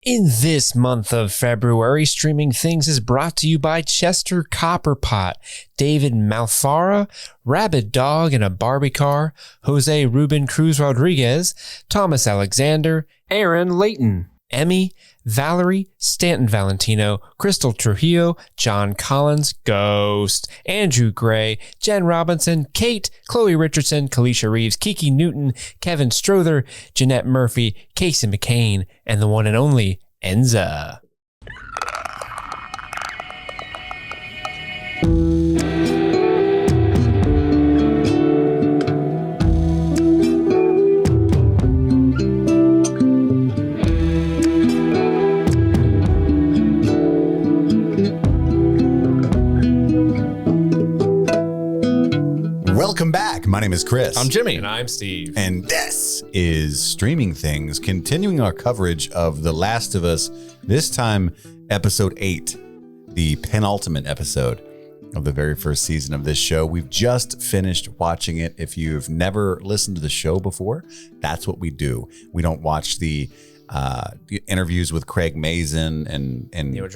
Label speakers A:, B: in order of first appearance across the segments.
A: In this month of February, Streaming Things is brought to you by Chester Copperpot, David Malfara, Rabid Dog in a Barbie Car, Jose Ruben Cruz Rodriguez, Thomas Alexander, Aaron Layton, Emmy, Valerie, Stanton Valentino, Crystal Trujillo, John Collins, Ghost, Andrew Gray, Jen Robinson, Kate, Chloe Richardson, Kalisha Reeves, Kiki Newton, Kevin Strother, Jeanette Murphy, Casey McCain, and the one and only Enza.
B: Welcome back. My name is Chris.
C: I'm Jimmy.
A: And I'm Steve.
B: And this is Streaming Things, continuing our coverage of The Last of Us, this time episode 8, the penultimate episode of the very first season of this show. We've just finished watching it. If you've never listened to the show before, that's what we do. We don't watch the interviews with Craig Mazin and Neil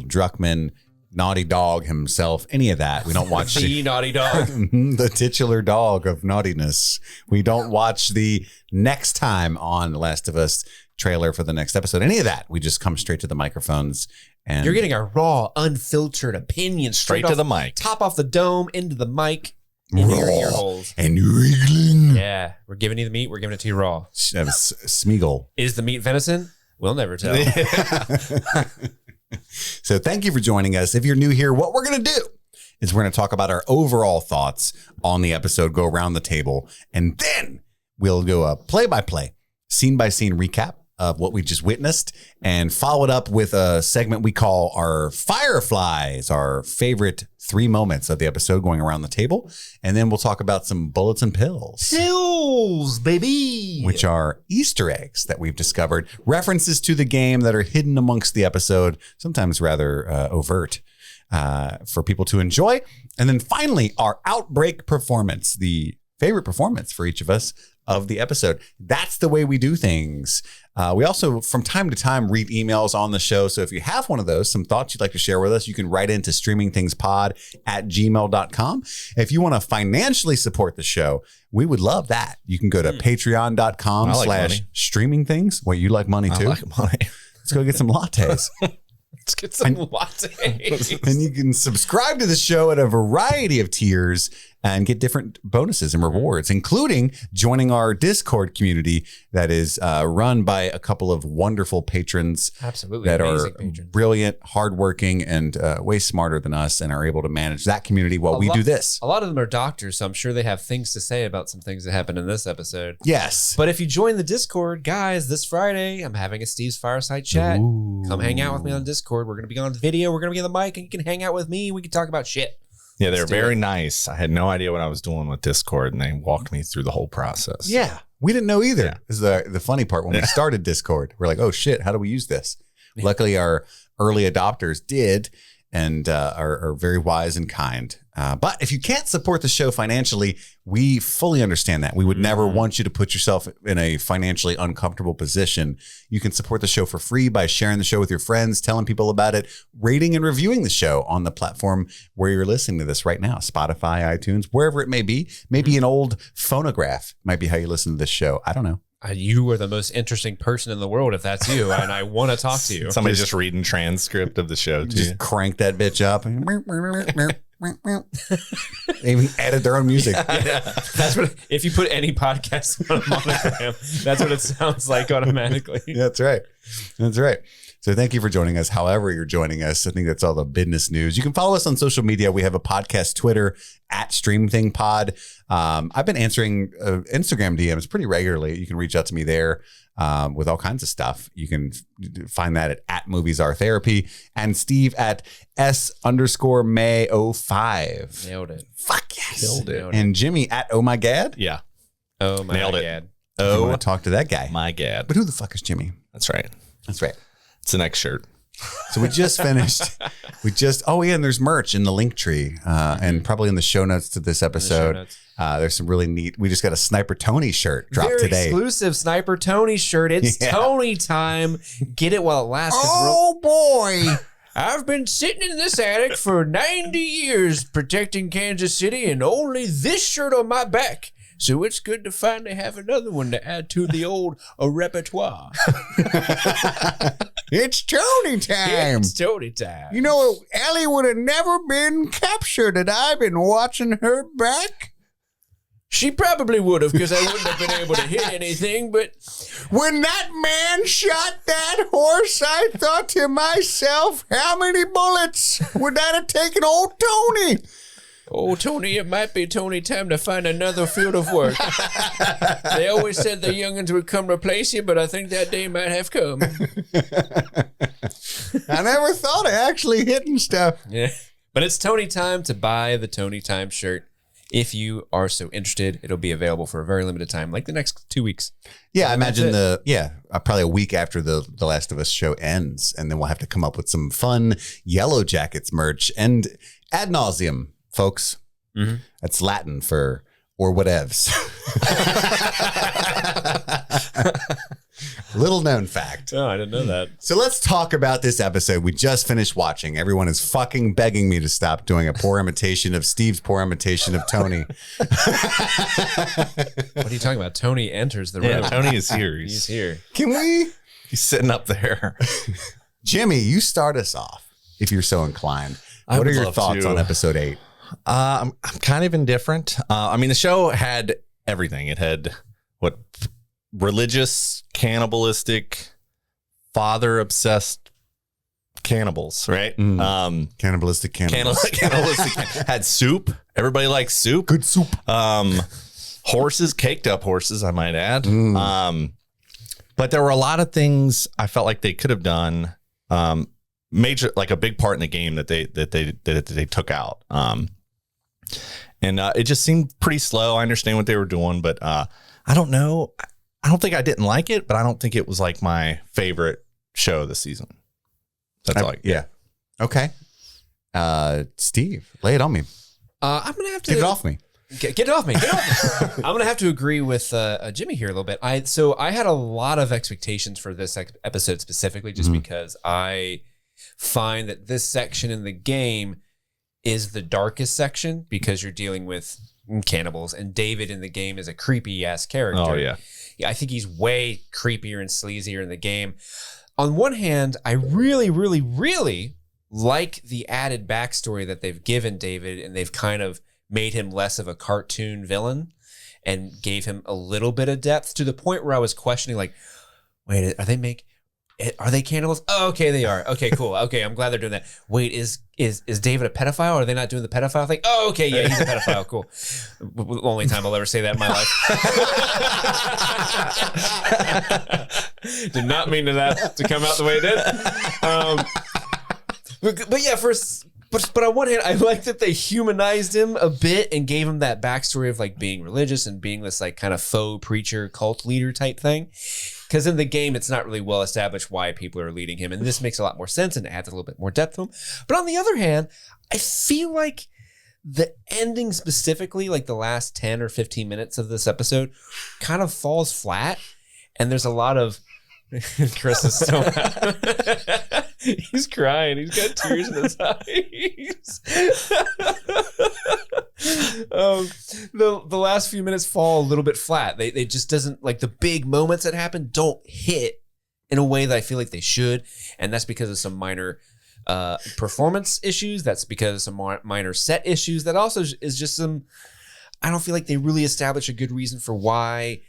B: Druckmann, Naughty Dog himself, any of that. We don't watch
A: the Naughty Dog,
B: the titular dog of naughtiness. We don't watch the next time on The Last of Us trailer for the next episode, any of that. We just come straight to the microphones, and
A: you're getting a raw, unfiltered opinion straight
C: to the mic,
A: top off the dome into the mic, in your ear holes,
B: and wriggling.
A: Yeah, we're giving you the meat. We're giving it to you raw.
B: Smeagol.
A: Is the meat venison? We'll never tell.
B: So thank you for joining us. If you're new here, what we're going to do is we're going to talk about our overall thoughts on the episode, go around the table, and then we'll do a play-by-play, scene-by-scene recap of what we just witnessed, and follow it up with a segment we call our Fireflies, our favorite 3 moments of the episode going around the table. And then we'll talk about some bullets and pills.
A: Pills, baby!
B: Which are Easter eggs that we've discovered, references to the game that are hidden amongst the episode, sometimes rather overt, for people to enjoy. And then finally, our outbreak performance, the favorite performance for each of us of the episode. That's the way we do things. We also, from time to time, read emails on the show. So if you have one of those, some thoughts you'd like to share with us, you can write into streamingthingspod@gmail.com. If you want to financially support the show, we would love that. You can go to patreon.com/streamingthings. Wait, you like money too?
C: I like money.
B: Let's go get some lattes.
A: Let's get some lattes.
B: And you can subscribe to the show at a variety of tiers and get different bonuses and rewards, including joining our Discord community that is run by a couple of wonderful patrons.
A: Absolutely,
B: that
A: amazing
B: are
A: patrons.
B: Brilliant, hardworking, and way smarter than us, and are able to manage that community while we do this.
A: A lot of them are doctors, so I'm sure they have things to say about some things that happened in this episode.
B: Yes.
A: But if you join the Discord, guys, this Friday, I'm having a Steve's Fireside Chat.
B: Ooh.
A: Come hang out with me on Discord. We're going to be on video. We're going to be on the mic, and you can hang out with me. We can talk about shit.
C: Yeah, they're very nice. I had no idea what I was doing with Discord, and they walked me through the whole process.
B: Yeah, we didn't know either.
C: Yeah.
B: This is the funny part. When we started Discord, we're like, oh shit, how do we use this?
A: Yeah.
B: Luckily, our early adopters did, and are very wise and kind. But if you can't support the show financially, we fully understand that. We would never want you to put yourself in a financially uncomfortable position. You can support the show for free by sharing the show with your friends, telling people about it, rating and reviewing the show on the platform where you're listening to this right now, Spotify, iTunes, wherever it may be. Maybe an old phonograph might be how you listen to this show. I don't know.
A: You are the most interesting person in the world if that's you, and I want to talk to you.
C: Somebody just reading transcript of the show too.
B: Just crank that bitch up. They even edit their own music.
A: Yeah. That's what, if you put any podcast on a monogram, that's what it sounds like automatically.
B: That's right. That's right. So thank you for joining us. However you're joining us, I think that's all the business news. You can follow us on social media. We have a podcast Twitter @streamingthingspod. I've been answering Instagram DMs pretty regularly. You can reach out to me there with all kinds of stuff. You can find that at @MoviesAreTherapy, and Steve at S_May05.
A: Nailed it.
B: Fuck yes.
C: Killed it.
B: And Jimmy at Oh My Gad.
C: Yeah.
A: Oh my
C: Nailed it.
A: God.
B: I want to talk to that guy.
C: My gad.
B: But who the fuck is Jimmy?
C: That's right.
B: That's right.
C: It's the next shirt.
B: So we just finished. And there's merch in the link tree and probably in the show notes to this episode. There's some really neat. We just got a Sniper Tony shirt dropped
A: Very
B: today.
A: Exclusive Sniper Tony shirt. It's Tony time. Get it while it lasts.
B: Oh boy.
A: I've been sitting in this attic for 90 years protecting Kansas City and only this shirt on my back. So it's good to finally have another one to add to the old repertoire.
B: It's Tony time.
A: It's Tony time.
B: You know, Ellie would have never been captured had I been watching her back.
A: She probably would have, because I wouldn't have been able to hit anything, but
B: when that man shot that horse, I thought to myself, how many bullets would that have taken old Tony?
A: Oh, Tony, it might be Tony time to find another field of work. They always said the youngins would come replace you, but I think that day might have come.
B: I never thought of actually hitting stuff.
A: Yeah, but it's Tony time to buy the Tony time shirt. If you are so interested, it'll be available for a very limited time, like the next 2 weeks.
B: Yeah, I imagine probably a week after the Last of Us show ends, and then we'll have to come up with some fun Yellow Jackets merch and ad nauseum, folks. Mm-hmm. That's Latin for or whatevs. Little known fact.
A: Oh, I didn't know that.
B: So let's talk about this episode we just finished watching. Everyone is fucking begging me to stop doing a poor imitation of Steve's poor imitation of Tony.
A: What are you talking about? Tony enters the room.
C: Yeah, Tony is here.
A: He's here.
B: Can we?
C: He's sitting up there.
B: Jimmy, you start us off if you're so inclined. What are your thoughts on episode 8?
C: I'm kind of indifferent. I mean, the show had everything. It had religious, cannibalistic, father-obsessed cannibals, right?
B: Cannibalistic cannibals.
C: Cannibalistic. Had soup. Everybody likes soup.
B: Good soup.
C: Horses, caked up horses, I might add. But there were a lot of things I felt like they could have done. Major, like a big part in the game that they took out. And it just seemed pretty slow. I understand what they were doing, but I don't know. I don't think I didn't like it, but I don't think it was like my favorite show this season. That's all.
B: Yeah. Okay. Steve, lay it on me.
A: I'm gonna have to
B: get it off me.
A: Get it off me. Get it off me. I'm gonna have to agree with Jimmy here a little bit. I had a lot of expectations for this episode specifically, just because I find that this section in the game is the darkest section because you're dealing with cannibals, and David in the game is a creepy ass character.
C: Oh yeah.
A: I think he's way creepier and sleazier in the game. On one hand, I really, really, really like the added backstory that they've given David, and they've kind of made him less of a cartoon villain and gave him a little bit of depth to the point where I was questioning, like, wait, are they cannibals? Oh, okay, they are. Okay, cool. Okay, I'm glad they're doing that. Wait, is David a pedophile? Are they not doing the pedophile thing? Oh, okay, yeah, he's a pedophile. Cool. Only time I'll ever say that in my life. Did not mean that to come out the way it did. But yeah, but on one hand, I like that they humanized him a bit and gave him that backstory of like being religious and being this like kind of faux preacher cult leader type thing. Because in the game, it's not really well established why people are leading him. And this makes a lot more sense and adds a little bit more depth to him. But on the other hand, I feel like the ending specifically, like the last 10 or 15 minutes of this episode, kind of falls flat. And there's a lot of... Chris is so mad. He's crying. He's got tears in his eyes. The last few minutes fall a little bit flat. They just doesn't, like, the big moments that happen don't hit in a way that I feel like they should, and that's because of some minor performance issues. That's because of some minor set issues. That also is just some... I don't feel like they really establish a good reason for why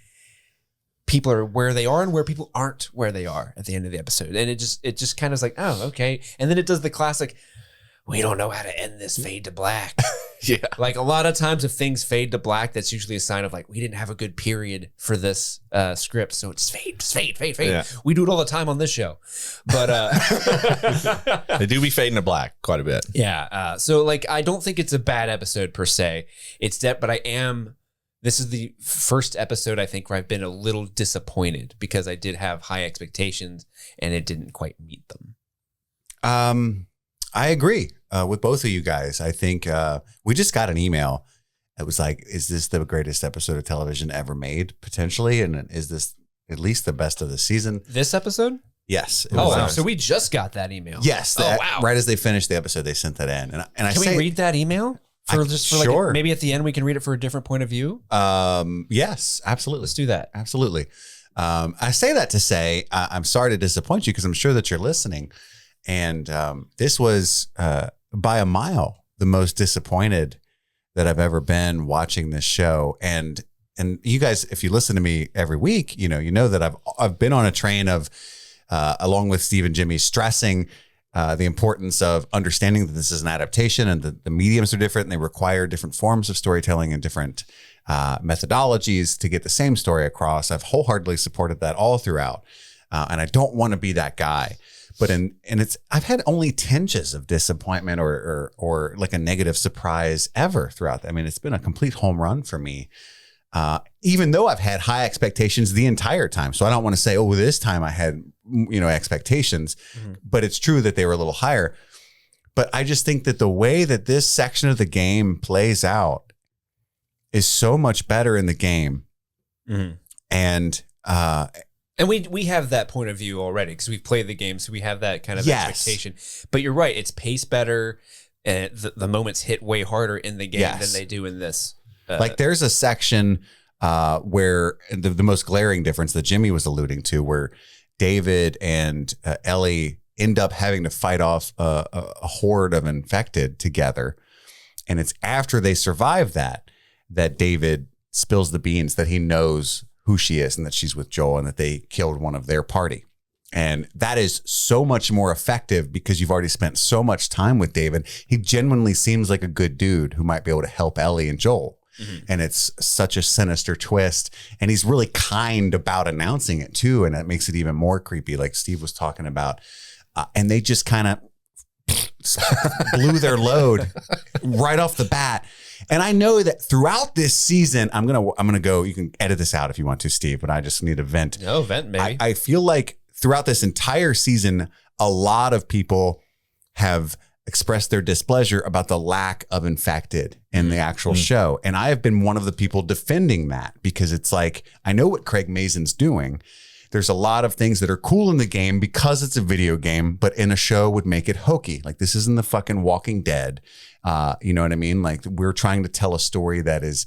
A: people are where they are and where people aren't where they are at the end of the episode. And it just kind of is like, oh, okay. And then it does the classic, we don't know how to end this, fade to black.
C: Yeah.
A: Like a lot of times if things fade to black, that's usually a sign of like, we didn't have a good period for this script. So it's fade. Yeah. We do it all the time on this show. But
C: they do be fading to black quite a bit.
A: Yeah. So like, I don't think it's a bad episode per se. But this is the first episode, I think, where I've been a little disappointed because I did have high expectations and it didn't quite meet them.
B: I agree with both of you guys. I think we just got an email. It was like, is this the greatest episode of television ever made, potentially? And is this at least the best of the season?
A: This episode?
B: Yes.
A: Oh, wow. So we just got that email.
B: Yes.
A: Wow.
B: Right as they finished the episode, they sent that in. And I
A: can we read that email?
B: Sure.
A: Like maybe at the end we can read it for a different point of view?
B: Yes, absolutely.
A: Let's do that.
B: Absolutely. I say that to say I'm sorry to disappoint you because I'm sure that you're listening. And this was by a mile the most disappointed that I've ever been watching this show. And you guys, if you listen to me every week, you know that I've been on a train of along with Steve and Jimmy stressing the importance of understanding that this is an adaptation and the mediums are different and they require different forms of storytelling and different methodologies to get the same story across. I've wholeheartedly supported that all throughout. And I don't want to be that guy. But I've had only tinges of disappointment or like a negative surprise ever throughout. I mean, it's been a complete home run for me. Even though I've had high expectations the entire time. So I don't want to say, oh, this time I had, expectations, but it's true that they were a little higher. But I just think that the way that this section of the game plays out is so much better in the game. And
A: we have that point of view already because we've played the game. So we have that kind of expectation, but you're right. It's paced better. And the moments hit way harder in the game than they do in this.
B: Like there's a section where the most glaring difference that Jimmy was alluding to, where David and Ellie end up having to fight off a horde of infected together. And it's after they survive that David spills the beans that he knows who she is and that she's with Joel and that they killed one of their party. And that is so much more effective because you've already spent so much time with David. He genuinely seems like a good dude who might be able to help Ellie and Joel. And it's such a sinister twist. And he's really kind about announcing it too. And that makes it even more creepy, like Steve was talking about. And they just kind of blew their load right off the bat. And I know that throughout this season, I'm gonna go. You can edit this out if you want to, Steve, but I just need to vent.
A: No, vent, maybe.
B: I feel like throughout this entire season, a lot of people have expressed their displeasure about the lack of infected in the actual show. And I have been one of the people defending that because it's like, I know what Craig Mazin's doing. There's a lot of things that are cool in the game because it's a video game, but in a show would make it hokey. Like this isn't the fucking Walking Dead. You know what I mean? Like we're trying to tell a story that is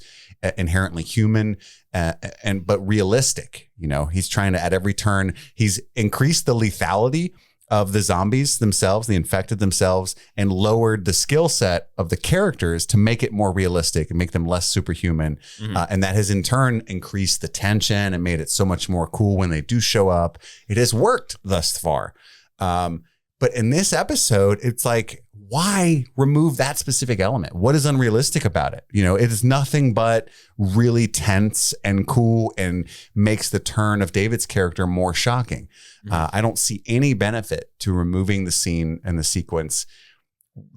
B: inherently human but realistic. He's trying to, at every turn, he's increased the lethality of the zombies themselves, the infected themselves, and lowered the skill set of the characters to make it more realistic and make them less superhuman. And that has in turn increased the tension and made it so much more cool when they do show up. It has worked thus far. But in this episode, it's like, why remove that specific element? What is unrealistic about it? It is nothing but really tense and cool and makes the turn of David's character more shocking. I don't see any benefit to removing the scene and the sequence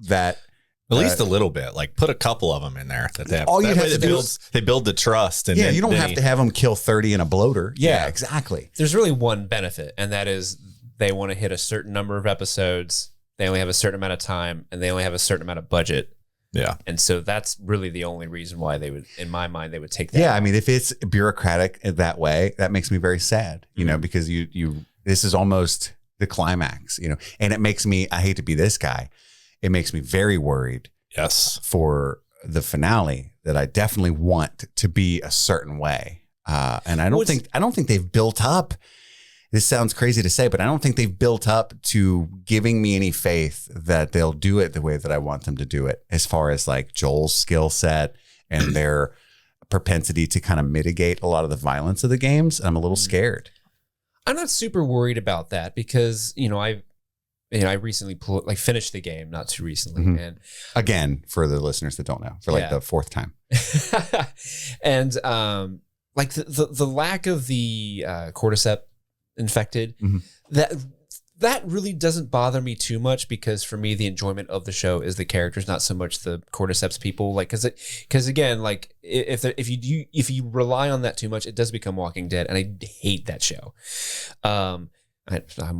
B: that
C: at least a little bit, like put a couple of them in there that they have.
B: All you have to do
C: they build the trust. And
B: you don't have to have them kill 30 in a bloater. Yeah, exactly.
A: There's really one benefit, and that is they want to hit a certain number of episodes. They only have a certain amount of time, and they only have a certain amount of budget.
C: Yeah. And
A: so that's really the only reason why they would, in my mind, they would take that.
B: Yeah. I mean, if it's bureaucratic that way, that makes me very sad, because this is almost the climax, and it makes me, I hate to be this guy. It makes me very worried.
C: Yes. For
B: the finale that I definitely want to be a certain way. And I don't think they've built up. This sounds crazy to say, but I don't think they've built up to giving me any faith that they'll do it the way that I want them to do it, as far as like Joel's skill set and their propensity to kind of mitigate a lot of the violence of the games. I'm a little scared.
A: I'm not super worried about that because, I recently finished the game not too recently. And
B: again, for the listeners that don't know, for the fourth time.
A: And like the lack of the cordyceps infected, that really doesn't bother me too much, because for me the enjoyment of the show is the characters, not so much the cordyceps people. Like because again, like if you rely on that too much, it does become Walking Dead, and I hate that show.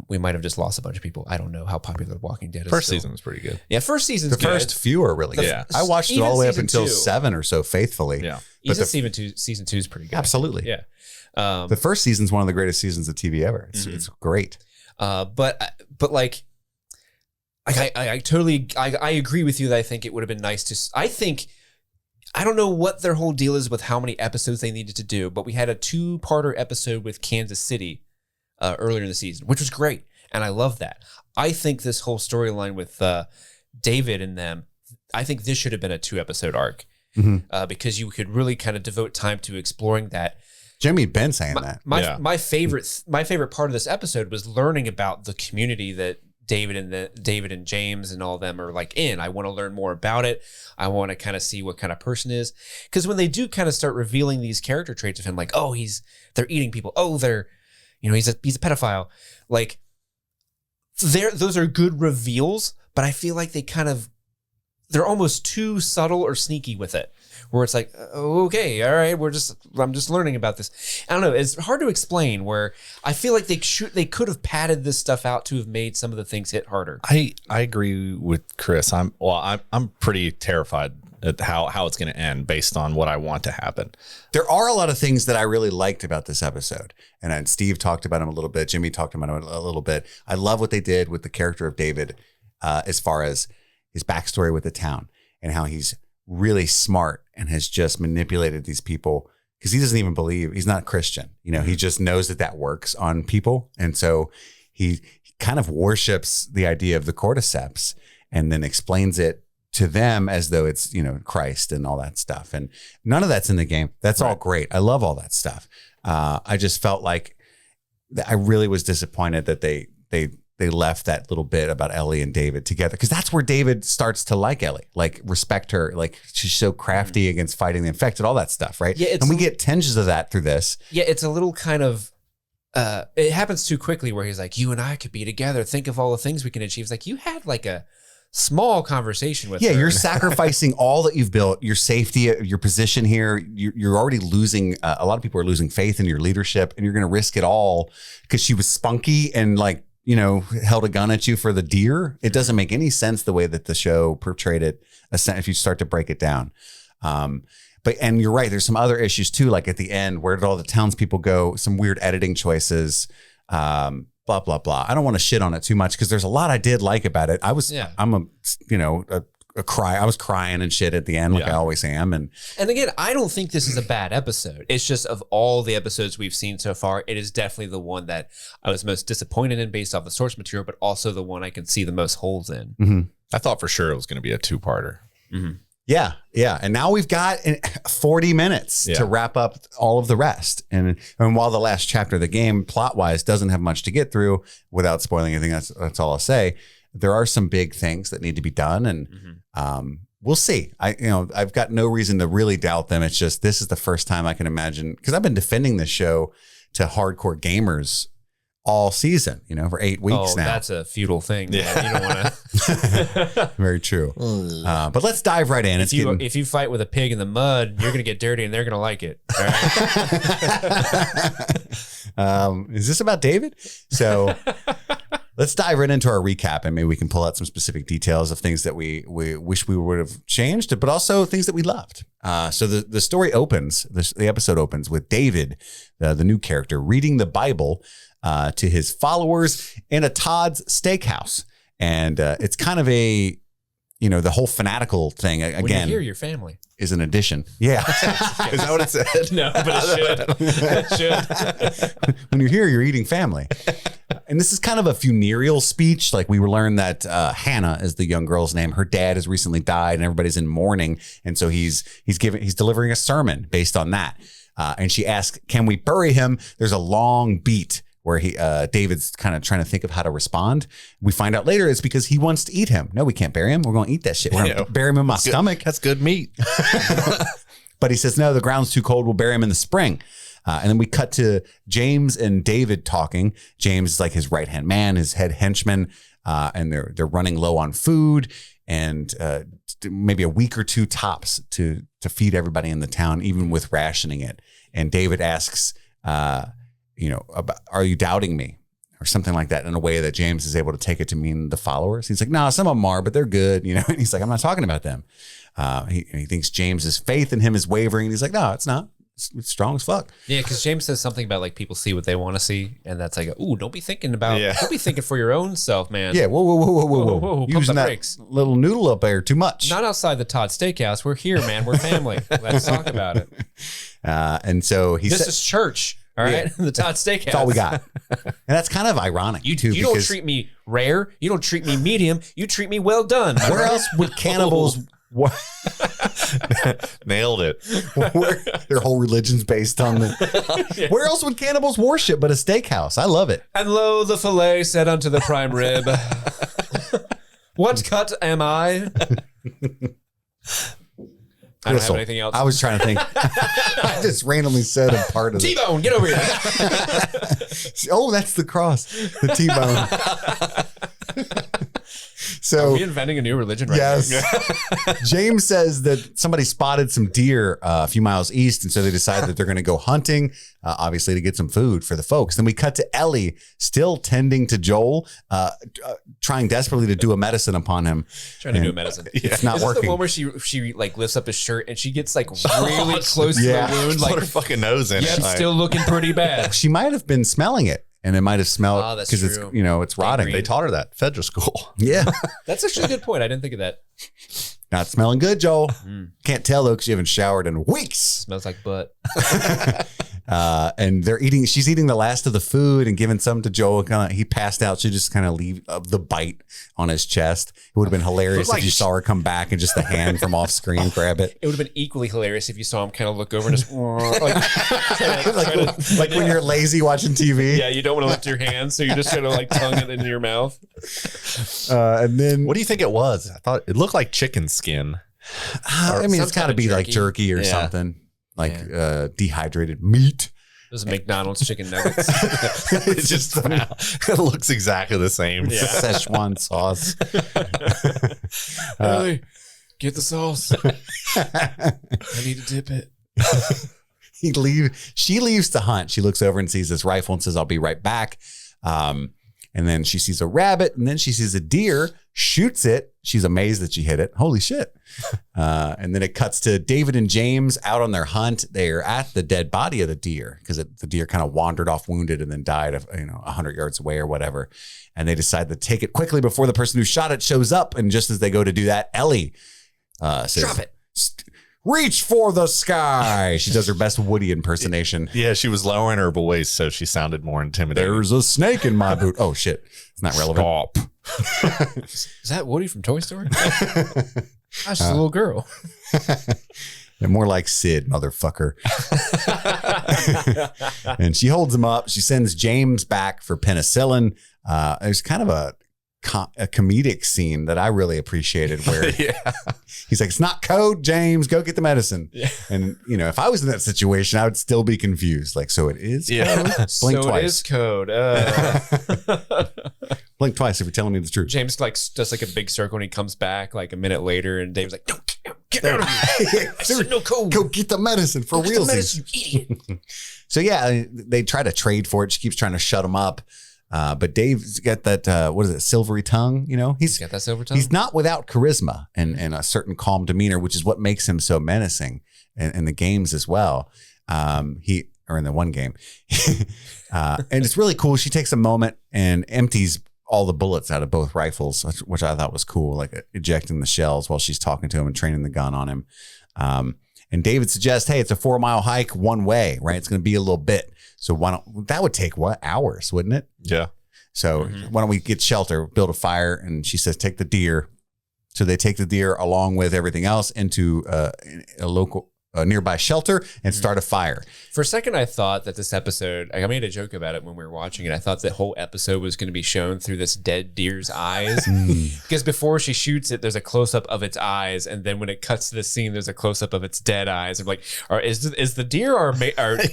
A: We might have just lost a bunch of people. I don't know how popular The Walking Dead is.
C: First
A: still.
C: season was pretty good.
A: Yeah, first season's
B: The
A: good.
B: first few are really good.
C: Yeah.
B: I watched it all the way up
A: Even
B: until
A: season
B: 7 or so faithfully.
C: Yeah.
B: But
A: Even season 2 is pretty good.
B: absolutely.
A: Yeah.
B: The first season's one of the greatest seasons of TV ever. It's great.
A: But like I totally agree with you that I think it would have been nice to. I don't know what their whole deal is with how many episodes they needed to do, but we had a 2-parter episode with Kansas City earlier in the season, which was great. And I love that. I think this whole storyline with David and them, I think this should have been a 2-episode arc because you could really kind of devote time to exploring that.
B: Jimmy'd been saying that.
A: My favorite part of this episode was learning about the community that David and James and all of them are like in. I want to learn more about it. I want to kind of see what kind of person is. Because when they do kind of start revealing these character traits of him, like, oh, they're eating people. Oh, he's a pedophile. Like, those are good reveals, but I feel like they're almost too subtle or sneaky with it. Where it's like, okay, all right, I'm just learning about this. I don't know. It's hard to explain. Where I feel like they could have padded this stuff out to have made some of the things hit harder.
C: I agree with Chris. I'm pretty terrified at how it's going to end based on what I want to happen.
B: There are a lot of things that I really liked about this episode. And Steve talked about him a little bit. Jimmy talked about him a little bit. I love what they did with the character of David as far as his backstory with the town and how he's really smart and has just manipulated these people because he doesn't even believe, he's not Christian. He just knows that works on people. And so he kind of worships the idea of the cordyceps and then explains it to them as though it's, Christ and all that stuff. And none of that's in the game. That's all great. I love all that stuff. I just felt like I really was disappointed that they left that little bit about Ellie and David together because that's where David starts to like Ellie, like respect her, like she's so crafty against fighting the infected, all that stuff, right? Yeah, and we get tinges of that through this.
A: Yeah, it's a little kind of it happens too quickly where he's like, you and I could be together. Think of all the things we can achieve. It's like you had like a small conversation with her.
B: You're sacrificing all that you've built, your safety, your position here. You're already losing. A lot of people are losing faith in your leadership, and you're going to risk it all because she was spunky and like, held a gun at you for the deer. It doesn't make any sense the way that the show portrayed it if you start to break it down. And you're right. There's some other issues too. Like at the end, where did all the townspeople go? Some weird editing choices, blah, blah, blah. I don't want to shit on it too much because there's a lot I did like about it. I was crying and shit at the end, like I always am. And
A: again, I don't think this is a bad episode. It's just of all the episodes we've seen so far, it is definitely the one that I was most disappointed in based off the source material, but also the one I can see the most holes in.
B: Mm-hmm.
C: I thought for sure it was going to be a 2-parter.
A: Mm-hmm.
B: Yeah. And now we've got 40 minutes to wrap up all of the rest. And while the last chapter of the game, plot-wise, doesn't have much to get through without spoiling anything, that's all I'll say. There are some big things that need to be done, and we'll see. I've got no reason to really doubt them. It's just this is the first time I can imagine, because I've been defending this show to hardcore gamers all season, for 8 weeks now.
A: That's a futile thing. Yeah, you don't want to.
B: Very true. But let's dive right in.
A: If you fight with a pig in the mud, you're going to get dirty, and they're going to like it. All right?
B: Is this about David? So. Let's dive right into our recap, and maybe we can pull out some specific details of things that we wish we would have changed, but also things that we loved. So the story opens, the episode opens with David, the new character, reading the Bible to his followers in a Todd's steakhouse. And it's kind of a, the whole fanatical thing, again.
A: When you hear your family.
B: Is an addition. Yeah. Is that what it said?
A: No, but it should.
B: When you're here, you're eating family. And this is kind of a funereal speech. Like we learned that Hannah is the young girl's name. Her dad has recently died and everybody's in mourning. And so he's delivering a sermon based on that. And she asks, can we bury him? There's a long beat where David's kind of trying to think of how to respond. We find out later it's because he wants to eat him. No, we can't bury him. We're going to eat that shit. We're going to bury him in my stomach.
C: That's good meat.
B: But he says, no, the ground's too cold. We'll bury him in the spring. And then we cut to James and David talking. James is like his right-hand man, his head henchman, and they're running low on food and maybe a week or two tops to feed everybody in the town, even with rationing it. And David asks, are you doubting me? or something like that, in a way that James is able to take it to mean the followers. He's like, no, some of them are, but they're good, you know. And he's like, I'm not talking about them. He thinks James's faith in him is wavering. And he's like, no, it's not. It's strong as fuck.
A: Yeah, because James says something about like people see what they want to see, and that's like, ooh, don't be thinking for your own self, man.
B: Yeah, whoa.
A: Pump
B: Using
A: the
B: that
A: brakes.
B: little noodle up there too much.
A: Not outside the Todd Steakhouse. We're here, man. We're family. Let's talk about it.
B: And so he
A: This
B: said,
A: is church. All right, the Todd Steakhouse.
B: that's all we got. And that's kind of ironic, too.
A: You don't treat me rare. You don't treat me medium. You treat me well done.
B: Where else would cannibals...
C: Nailed it.
B: Their whole religion's based on the... Where else would cannibals worship but a steakhouse? I love it.
A: And lo, the fillet said unto the prime rib, what cut am I? I don't have anything else.
B: I was trying to think. I just randomly said a part of it.
A: T-Bone, get over here.
B: Oh, that's the cross. The T-bone. So,
A: are we inventing a new religion right
B: yes.
A: now?
B: James says that somebody spotted some deer a few miles east, and so they decide that they're going to go hunting, obviously to get some food for the folks. Then we cut to Ellie still tending to Joel, trying desperately to do a medicine upon him.
A: Trying to do a medicine.
B: It's not
A: Is
B: working.
A: this the one where she like lifts up his shirt and she gets like really close to the wound?
C: Put
A: Like,
C: her fucking nose in
A: yeah,
C: it.
A: it's still looking pretty bad.
B: She might have been smelling it, and it might have smelled
A: that's
B: because it's
A: true.
B: it's rotting.
C: They taught her that Fedra school.
B: Yeah.
A: That's actually a good point. I didn't think of that.
B: Not smelling good, Joel. Can't tell though because you haven't showered in weeks.
A: Smells like butt.
B: And she's eating the last of the food and giving some to Joel. He passed out. She just kind of leave the bite on his chest. It would have been hilarious if you saw her come back and just the hand from off screen grab it.
A: It would have been equally hilarious if you saw him kind of look over and just
B: like when you're lazy watching TV.
A: Yeah, you don't want to lift your hands, so you're just gonna like tongue it into your mouth.
B: And then
C: What do you think it was? I thought it looked like chicken skin.
B: I mean, it's
A: some
B: got to
A: kind of
B: be like
A: jerky.
B: jerky or something, like dehydrated meat.
A: Those McDonald's chicken nuggets.
C: It just it looks exactly the same.
A: Yeah.
B: Szechuan sauce.
A: Ellie, get the sauce. I need to dip it.
B: She leaves to hunt. She looks over and sees this rifle and says, I'll be right back. And then she sees a rabbit, and then she sees a deer, shoots it. She's amazed that she hit it. Holy shit. And then it cuts to David and James out on their hunt. They're at the dead body of the deer because the deer kind of wandered off wounded and then died 100 yards away or whatever. And they decide to take it quickly before the person who shot it shows up. And just as they go to do that, Ellie says, drop it. Reach for the sky. She does her best Woody impersonation.
C: Yeah, she was lowering her voice, so she sounded more intimidating.
B: There's a snake in my boot. Oh, shit. It's not relevant.
C: Stop.
A: Is that Woody from Toy Story? That's just a little girl.
B: They're more like Sid, motherfucker. And she holds him up. She sends James back for penicillin. There's kind of a comedic scene that I really appreciated where he's like, it's not code, James, go get the medicine. Yeah. And if I was in that situation, I would still be confused. Like, so it is code? Blink twice.
A: It is code.
B: Blink twice if you're telling me the truth.
A: James does like a big circle and he comes back like a minute later and Dave's like, no, get out of here. I said no code.
B: Go get the medicine for real.
A: You idiot.
B: So yeah, they try to trade for it. She keeps trying to shut him up. But Dave's got that, what is it, silvery tongue? He's
A: got that silver tongue.
B: He's not without charisma and a certain calm demeanor, which is what makes him so menacing in the games as well. Or in the one game. And it's really cool. She takes a moment and empties all the bullets out of both rifles, which I thought was cool, like ejecting the shells while she's talking to him and training the gun on him. And David suggests, hey, it's a 4-mile hike one way, right? It's going to be a little bit. So that would take hours, wouldn't it?
C: Yeah.
B: So why don't we get shelter, build a fire? And she says, take the deer. So they take the deer along with everything else into a nearby shelter and start a fire.
A: For a second, I thought that this episode, I made a joke about it when we were watching it. I thought the whole episode was going to be shown through this dead deer's eyes. Because before she shoots it, there's a close-up of its eyes. And then when it cuts to the scene, there's a close-up of its dead eyes. I'm like, is the deer our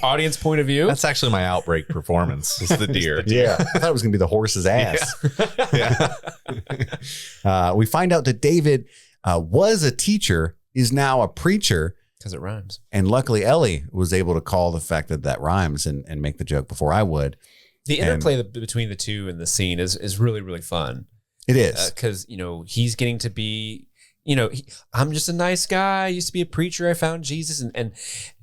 A: audience point of view?
C: That's actually my outbreak performance. It's the deer.
B: Yeah. I thought it was going to be the horse's ass. We find out that David was a teacher, is now a preacher.
A: Because it rhymes.
B: And luckily, Ellie was able to call the fact that rhymes and make the joke before I would.
A: The interplay between the two in the scene is really, really fun.
B: It is.
A: Because, he's getting to be, I'm just a nice guy. I used to be a preacher. I found Jesus. And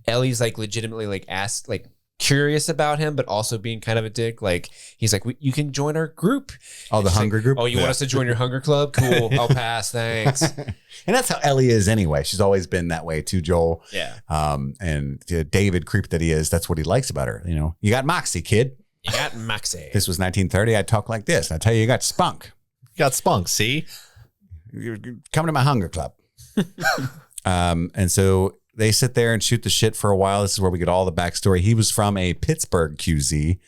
A: Ellie's like legitimately like asked, like curious about him, but also being kind of a dick. Like he's like, you can join our group.
B: Oh, the hunger group?
A: Oh, you want us to join your hunger club? Cool. I'll pass. Thanks.
B: And that's how Ellie is anyway. She's always been that way too, Joel.
A: Yeah.
B: And David, creep that he is, that's what he likes about her. You got moxie, kid.
A: You got moxie.
B: This was 1930. I'd talk like this. I tell you got spunk.
C: You got spunk, see?
B: You're coming to my hunger club. And so they sit there and shoot the shit for a while. This is where we get all the backstory. He was from a Pittsburgh QZ,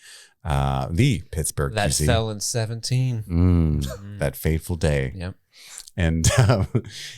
B: the Pittsburgh
A: that
B: QZ.
A: That fell in 17.
B: That fateful day.
A: Yep.
B: And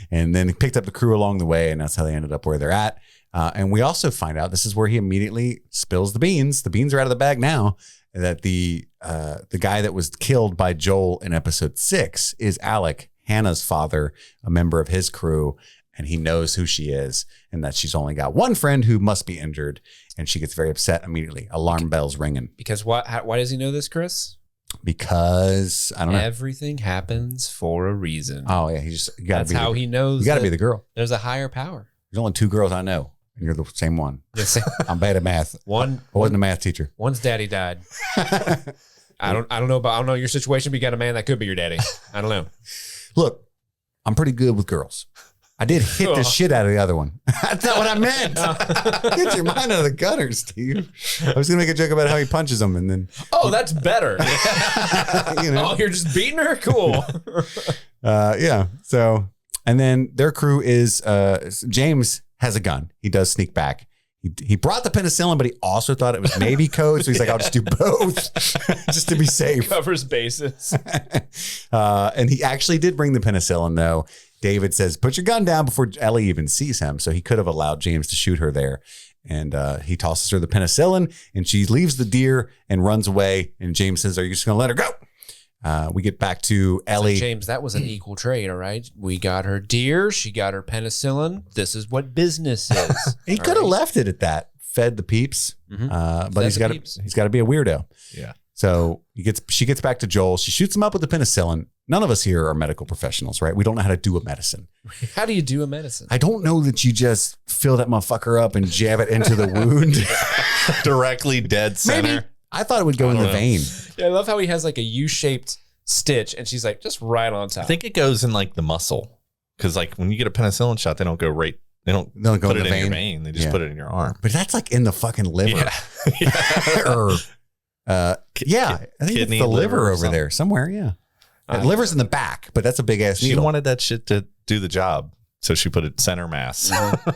B: then he picked up the crew along the way, and that's how they ended up where they're at. And we also find out this is where he immediately spills the beans. The beans are out of the bag now. That the guy that was killed by Joel in episode 6 is Alec, Hannah's father, a member of his crew, and he knows who she is and that she's only got one friend who must be injured, and she gets very upset immediately. Alarm bells ringing.
A: Because why does he know this, Chris?
B: Because I don't know.
A: Everything happens for a reason.
B: Oh yeah,
A: That's how he knows.
B: You got to be the girl.
A: There's a higher power.
B: There's only 2 girls I know, and you're the same one. I'm bad at math. I wasn't a math teacher.
A: One's daddy died. I don't know your situation, but you got a man that could be your daddy. I don't know.
B: Look, I'm pretty good with girls. I did hit the shit out of the other one. That's not what I meant. Get your mind out of the gutter, Steve. I was going to make a joke about how he punches them and then.
A: Oh, that's better. Oh, you're just beating her? Cool.
B: Yeah. So, and then their crew is, James has a gun. He does sneak back. He brought the penicillin, but he also thought it was Navy code. So he's like, I'll just do both just to be safe.
A: Covers bases.
B: And he actually did bring the penicillin, though. David says, put your gun down before Ellie even sees him. So he could have allowed James to shoot her there. And he tosses her the penicillin and she leaves the deer and runs away. And James says, are you just going to let her go? We get back to Ellie.
A: So James, that was an equal trade, all right? We got her deer. She got her penicillin. This is what business is.
B: He could have left it at that. Fed the peeps. But he's got to be a weirdo.
C: Yeah.
B: So she gets back to Joel. She shoots him up with the penicillin. None of us here are medical professionals, right? We don't know how to do a medicine.
A: How do you do a medicine?
B: I don't know that you just fill that motherfucker up and jab it into the wound.
C: Directly dead center.
B: Maybe. I thought it would go in the vein.
A: Yeah, I love how he has like a U-shaped stitch and she's like, just right on top.
C: I think it goes in like the muscle. Because like when you get a penicillin shot, they don't go right. They don't
B: go
C: put
B: in
C: it
B: the
C: in your
B: vein.
C: vein. They just put it in your arm.
B: But that's like in the fucking liver.
C: Yeah.
B: Or I think it's the liver over there somewhere. Yeah. Liver's in the back, but that's a big ass needle.
C: She wanted that shit to do the job. So she put it center mass.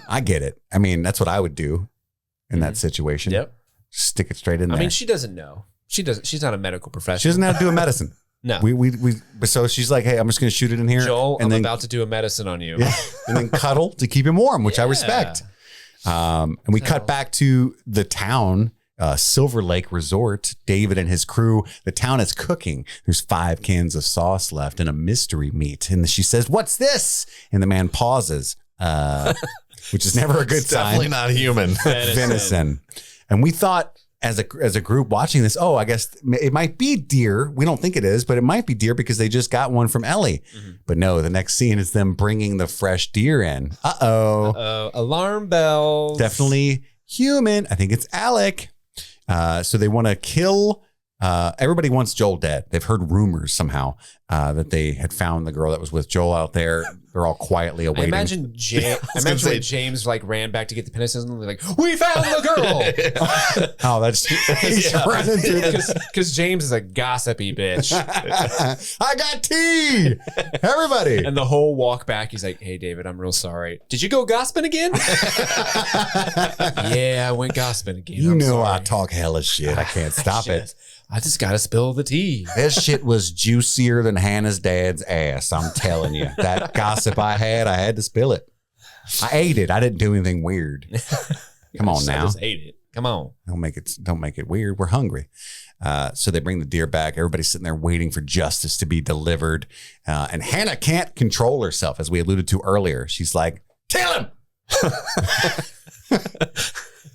B: I get it. I mean, that's what I would do in that situation.
A: Yep.
B: Stick it straight in there.
A: I mean, she doesn't know. She's not a medical professional.
B: She doesn't know how to do a medicine.
A: No.
B: So she's like, hey, I'm just going to shoot it in here.
A: Joel,
B: and
A: I'm about to do a medicine on you.
B: Yeah, and then cuddle to keep him warm, which I respect. And we cut back to the town, Silver Lake Resort. David and his crew. The town is cooking. There's 5 cans of sauce left and a mystery meat. And she says, what's this? And the man pauses, which is never a good sign.
C: Definitely not human.
B: Venison. And we thought as a group watching this, I guess it might be deer. We don't think it is, but it might be deer because they just got one from Ellie. But no, the next scene is them bringing the fresh deer in.
A: Alarm bells.
B: Definitely human. I think it's Alec. So they want to kill. Everybody wants Joel dead. They've heard rumors somehow that they had found the girl that was with Joel out there. They're all quietly awaiting.
A: I imagine when James like ran back to get the penicillin. They're like, "We found the girl."
B: He's running through
A: because James is a gossipy bitch.
B: I got tea, everybody.
A: And the whole walk back, he's like, "Hey, David, I'm real sorry. Did you go gossiping again?" Yeah, I went gossiping again.
B: You know I talk hella shit. I can't stop it.
A: I just got to spill the tea.
B: This shit was juicier than Hannah's dad's ass. I'm telling you. That gossip I had to spill it. I ate it. I didn't do anything weird. Come on now.
A: I just ate it. Come on.
B: Don't make it weird. We're hungry. So they bring the deer back. Everybody's sitting there waiting for justice to be delivered. And Hannah can't control herself, as we alluded to earlier. She's like, kill him.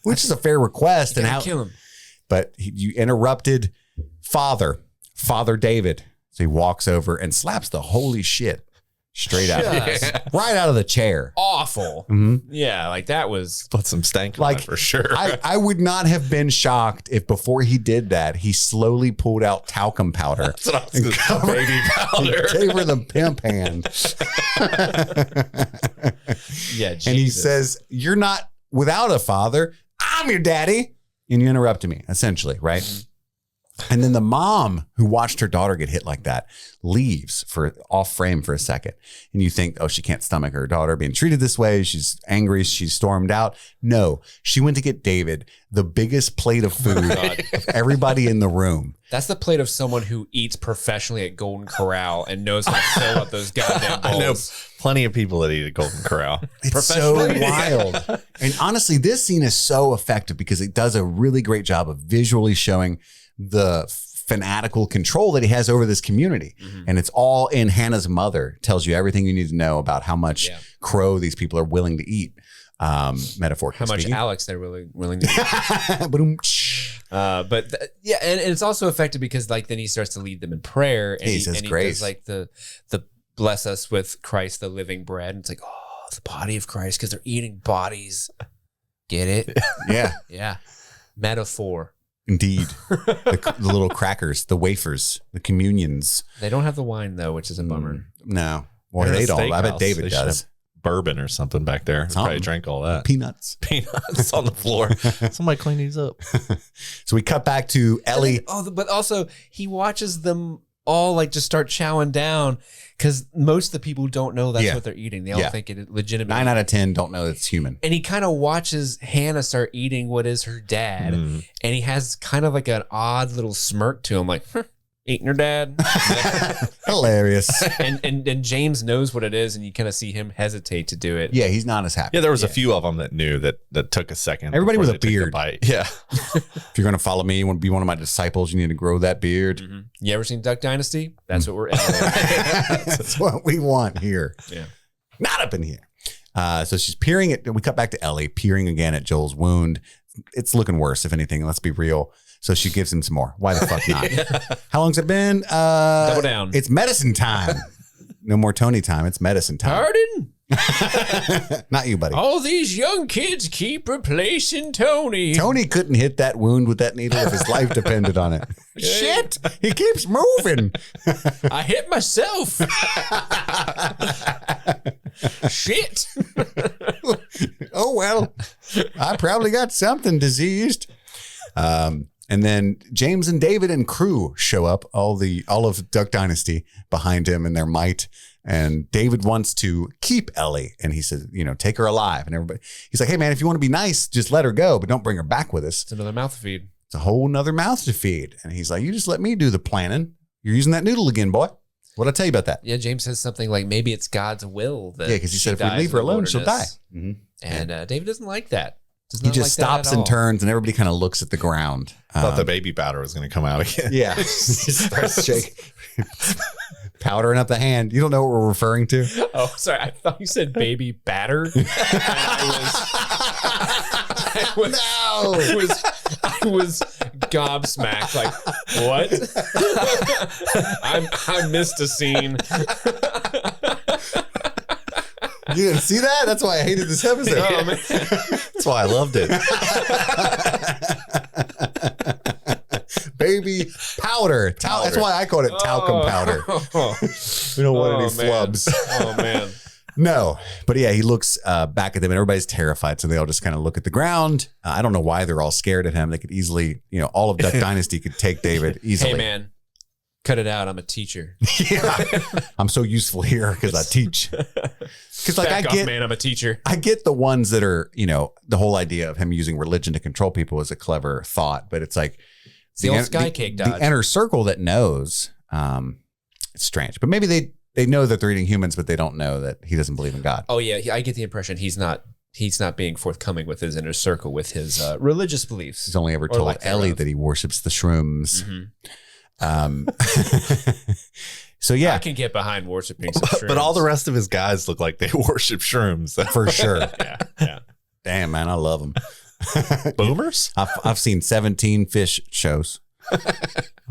B: Which is a fair request.
A: And kill him.
B: But you interrupted Father David. So he walks over and slaps the holy shit straight out, right out of the chair.
A: Awful. Yeah, like that was
C: Put some stank on
B: Like,
C: it for sure.
B: I would not have been shocked if before he did that, he slowly pulled out talcum powder
C: That's what I was
B: and
C: gonna say,
B: covered-
C: baby powder.
B: gave her the pimp hand.
A: yeah.
B: And he
A: Jesus.
B: says, "You're not without a father. I'm your daddy." And you interrupted me, essentially, right? And then the mom who watched her daughter get hit like that leaves for off frame for a second. And you think, oh, she can't stomach her daughter being treated this way. She's angry. She's stormed out. No, she went to get David the biggest plate of food of everybody in the room.
A: That's the plate of someone who eats professionally at Golden Corral and knows how to fill up those goddamn bowls.
C: I know plenty of people that eat at Golden Corral.
B: It's so wild. And honestly, this scene is so effective because it does a really great job of visually showing the fanatical control that he has over this community. And it's all in Hannah's mother tells you everything you need to know about how much crow these people are willing to eat. Metaphorically
A: How much
B: speaking.
A: Alex they're willing to eat. Yeah, and it's also effective because like then he starts to lead them in prayer and
B: He says grace.
A: does like the bless us with Christ the living bread. And it's like, oh, the body of Christ because they're eating bodies. Get it?
B: Yeah,
A: Yeah. Metaphor.
B: indeed. The little crackers, the wafers, the communions.
A: They don't have the wine though, which is a bummer.
B: No. Well,
C: They're in
B: they
C: a
B: don't. I bet
C: steakhouse.
B: David
C: They should
B: does.
C: have Bourbon or something back there. They probably drank all that.
B: Peanuts.
C: Peanuts on the floor. Somebody clean these up.
B: So we cut back to Ellie.
A: But also he watches them all like just start chowing down because most of the people don't know that's what they're eating. They all think it legitimately.
B: 9 out of 10 don't know it's human.
A: And he kind of watches Hannah start eating what is her dad, and he has kind of like an odd little smirk to him, like eating her dad.
B: Hilarious.
A: and James knows what it is, and you kind of see him hesitate to do it.
B: Yeah, he's not as happy.
C: Yeah, there was a few of them that knew that took a second.
B: Everybody
C: before
B: with
C: they
B: a
C: took the
B: beard.
C: bite. Yeah.
B: If you're going to follow me, you want to be one of my disciples, you need to grow that beard.
A: You ever seen Duck Dynasty? That's what we're in.
B: That's what we want here.
A: Yeah.
B: Not up in here. So she's peering at, we cut back to Ellie, peering again at Joel's wound. It's looking worse, if anything. Let's be real. So she gives him some more. Why the fuck not? How long's it been?
A: Double down.
B: It's medicine time. No more Tony time. It's medicine time.
A: Pardon?
B: Not you, buddy.
A: All these young kids keep replacing Tony.
B: Tony couldn't hit that wound with that needle if his life depended on it. Shit. He keeps moving.
A: I hit myself. Shit.
B: Oh, well, I probably got something diseased. And then James and David and crew show up, all of Duck Dynasty behind him and their might. And David wants to keep Ellie. And he says, take her alive. And everybody, he's like, hey, man, if you want to be nice, just let her go, but don't bring her back with us.
A: It's another mouth feed.
B: It's a whole nother mouth to feed. And he's like, you just let me do the planning. You're using that noodle again, boy. What'd I tell you about that?
A: Yeah, James says something like maybe it's God's will that
B: Yeah, because he
A: she
B: said if we
A: dies
B: leave her
A: in the
B: alone, she'll die.
A: wilderness. And David doesn't like that. Does
B: He
A: not
B: just
A: like that
B: stops
A: at
B: and
A: all.
B: turns, and everybody kind of looks at the ground.
C: Thought the baby powder was going to come out again.
B: Yeah. Starts shaking. Powdering up the hand. You don't know what we're referring to?
A: Oh, sorry. I thought you said baby batter. And I was gobsmacked. Like, what? I missed a scene.
B: You didn't see that? That's why I hated this episode.
A: Oh, man.
C: That's why I loved it.
B: Baby powder. That's why I called it talcum powder. We don't want any flubs.
A: Oh, man.
B: No, but yeah, he looks back at them and everybody's terrified. So they all just kind of look at the ground. I don't know why they're all scared of him. They could easily, all of Duck Dynasty could take David easily.
A: Hey, man. Cut it out. I'm a teacher.
B: Yeah. I'm so useful here because I teach. Because
A: Back off, man. I'm a teacher.
B: I get the ones that are, the whole idea of him using religion to control people is a clever thought, but it's like
A: It's the old sky cake dodge.
B: The inner circle that knows, it's strange. But maybe they know that they're eating humans, but they don't know that he doesn't believe in God.
A: Oh yeah, I get the impression he's not being forthcoming with his inner circle, with his religious beliefs.
B: He's only ever told Ellie that he worships the shrooms. So yeah,
A: I can get behind worshiping some shrooms.
C: But all the rest of his guys look like they worship shrooms.
B: for sure.
A: yeah.
B: Damn, man, I love them.
C: Boomers?
B: I've seen 17 fish shows.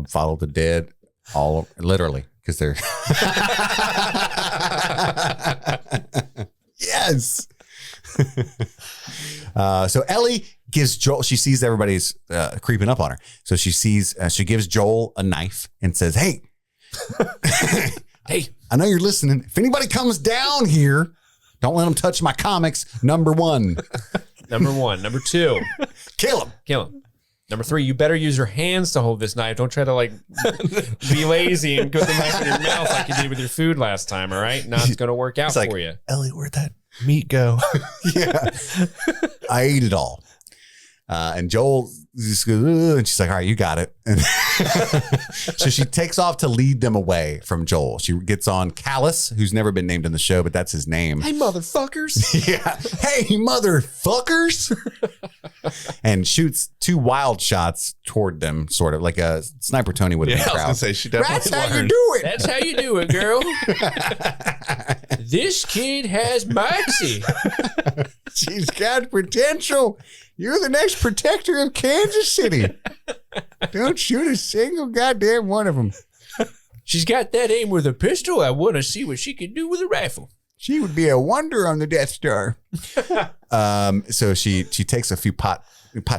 B: Follow the dead, all literally, because they're yes. So Ellie gives Joel. She sees everybody's creeping up on her, so she gives Joel a knife and says, "Hey,
A: hey,
B: I know you're listening. If anybody comes down here, don't let them touch my comics. Number 1."
A: Number 1. Number 2,
B: Kill him.
A: Number 3, you better use your hands to hold this knife. Don't try to be lazy and put the knife in your mouth like you did with your food last time. All right, not going to work out for you.
C: Ellie, where'd that meat go?
B: Yeah, I ate it all. And Joel just goes, "Ugh," and she's like, "All right, you got it." And so she takes off to lead them away from Joel. She gets on Callus, who's never been named in the show, but that's his name.
A: Hey, motherfuckers.
B: Yeah. Hey, motherfuckers. And shoots 2 wild shots toward them, sort of like a Sniper Tony would have been
C: I was
B: proud.
C: gonna say she definitely
B: That's how you
C: learned.
B: do it.
A: That's how you do it, girl. This kid has moxie.
B: She's got potential. You're the next protector of Kansas City. Don't shoot a single goddamn one of them.
A: She's got that aim with a pistol. I want to see what she can do with a rifle.
B: She would be a wonder on the Death Star. So she takes a few pot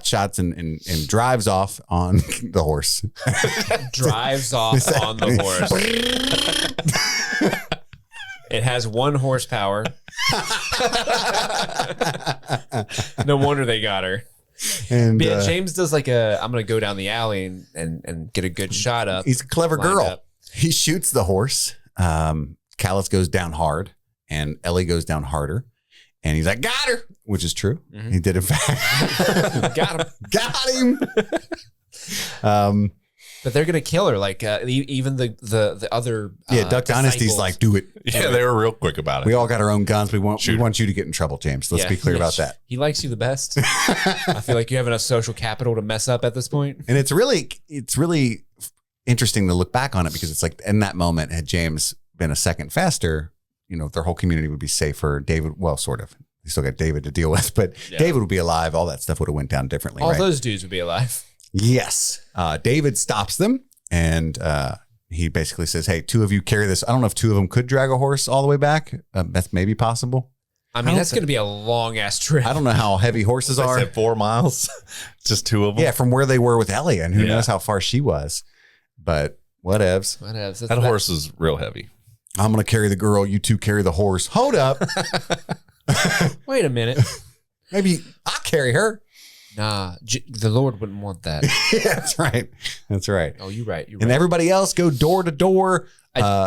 B: shots and drives off on the horse.
A: Drives off on the horse. It has 1 horsepower. No wonder they got her.
B: And
A: But yeah, James does I'm going to go down the alley and get a good shot up.
B: he's a clever
A: lined
B: girl.
A: up.
B: He shoots the horse. Callus goes down hard and Ellie goes down harder. And he's like, "Got her," which is true.
A: Mhm.
B: He did in fact.
A: Got him.
B: Got him.
A: But they're going to kill her. Even the other
B: Duck Dynasty's
A: disciples.
B: like, "Do it.
C: Yeah, they were real quick about it.
B: We all got our own guns. We want
C: Shoot.
B: you to get in trouble, James. Let's
A: Yeah.
B: be clear about that."
A: He likes you the best. I feel like you have enough social capital to mess up at this point.
B: And it's really interesting to look back on it, because it's like, in that moment, had James been a second faster, their whole community would be safer. David, well, sort of. They still got David to deal with, but
A: Yeah.
B: David would be alive. All that stuff would have went down differently.
A: All
B: right?
A: those dudes would be alive.
B: Yes. David stops them, and he basically says, "Hey, 2 of you carry this." I don't know if 2 of them could drag a horse all the way back. That's maybe possible.
A: I mean, that's going to be a long ass trip.
B: I don't know how heavy horses
C: I
B: are.
C: said 4 miles, just 2 of them.
B: Yeah, from where they were with Ellie, and who
C: Yeah.
B: knows how far she was. But whatevs.
C: That horse is real heavy.
B: I'm going to carry the girl. You 2 carry the horse. Hold up.
A: Wait a minute.
B: Maybe I'll carry her.
A: Nah, the Lord wouldn't want that.
B: Yeah, that's right. That's right.
A: Oh, you're right.
B: And everybody else go door to door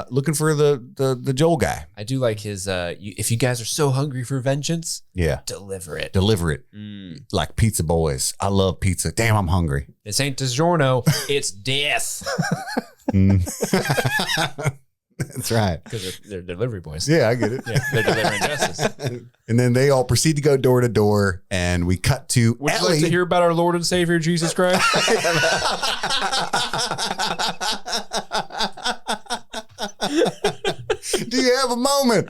B: looking for the Joel guy.
A: I do like his, if you guys are so hungry for vengeance,
B: Yeah.
A: deliver it.
B: Deliver it. Like pizza boys. I love pizza. Damn, I'm hungry.
A: This ain't DiGiorno, it's death.
B: That's right.
A: Because they're delivery boys.
B: Yeah, I get it.
A: Yeah, they're delivering justice.
B: And then they all proceed to go door to door, and we cut to
A: Would you
B: Ellie.
A: like to hear about our Lord and Savior, Jesus Christ?
B: Do you have a moment?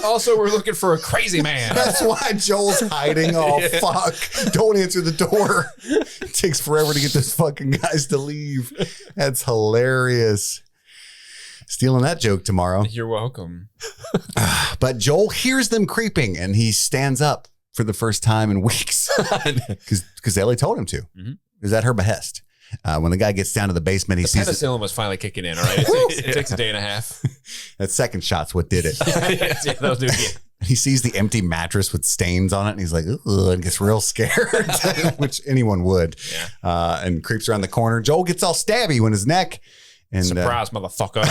A: Also, we're looking for a crazy man.
B: That's why Joel's hiding. Oh, fuck. Don't answer the door. It takes forever to get those fucking guys to leave. That's hilarious. Stealing that joke tomorrow.
A: You're welcome.
B: But Joel hears them creeping, and he stands up for the first time in weeks because Ellie told him to.
A: Mhm.
B: It was at her behest. When the guy gets down to the basement, he
A: The
B: sees
A: penicillin was finally kicking in, all right? It takes a day and a half.
B: that second shot's what did it.
A: Yeah, that'll do it.
B: He sees the empty mattress with stains on it, and he's like, "Ugh," and gets real scared, which anyone would.
A: Yeah.
B: And creeps around the corner. Joel gets all stabby when his neck. And
A: Surprise, motherfucker.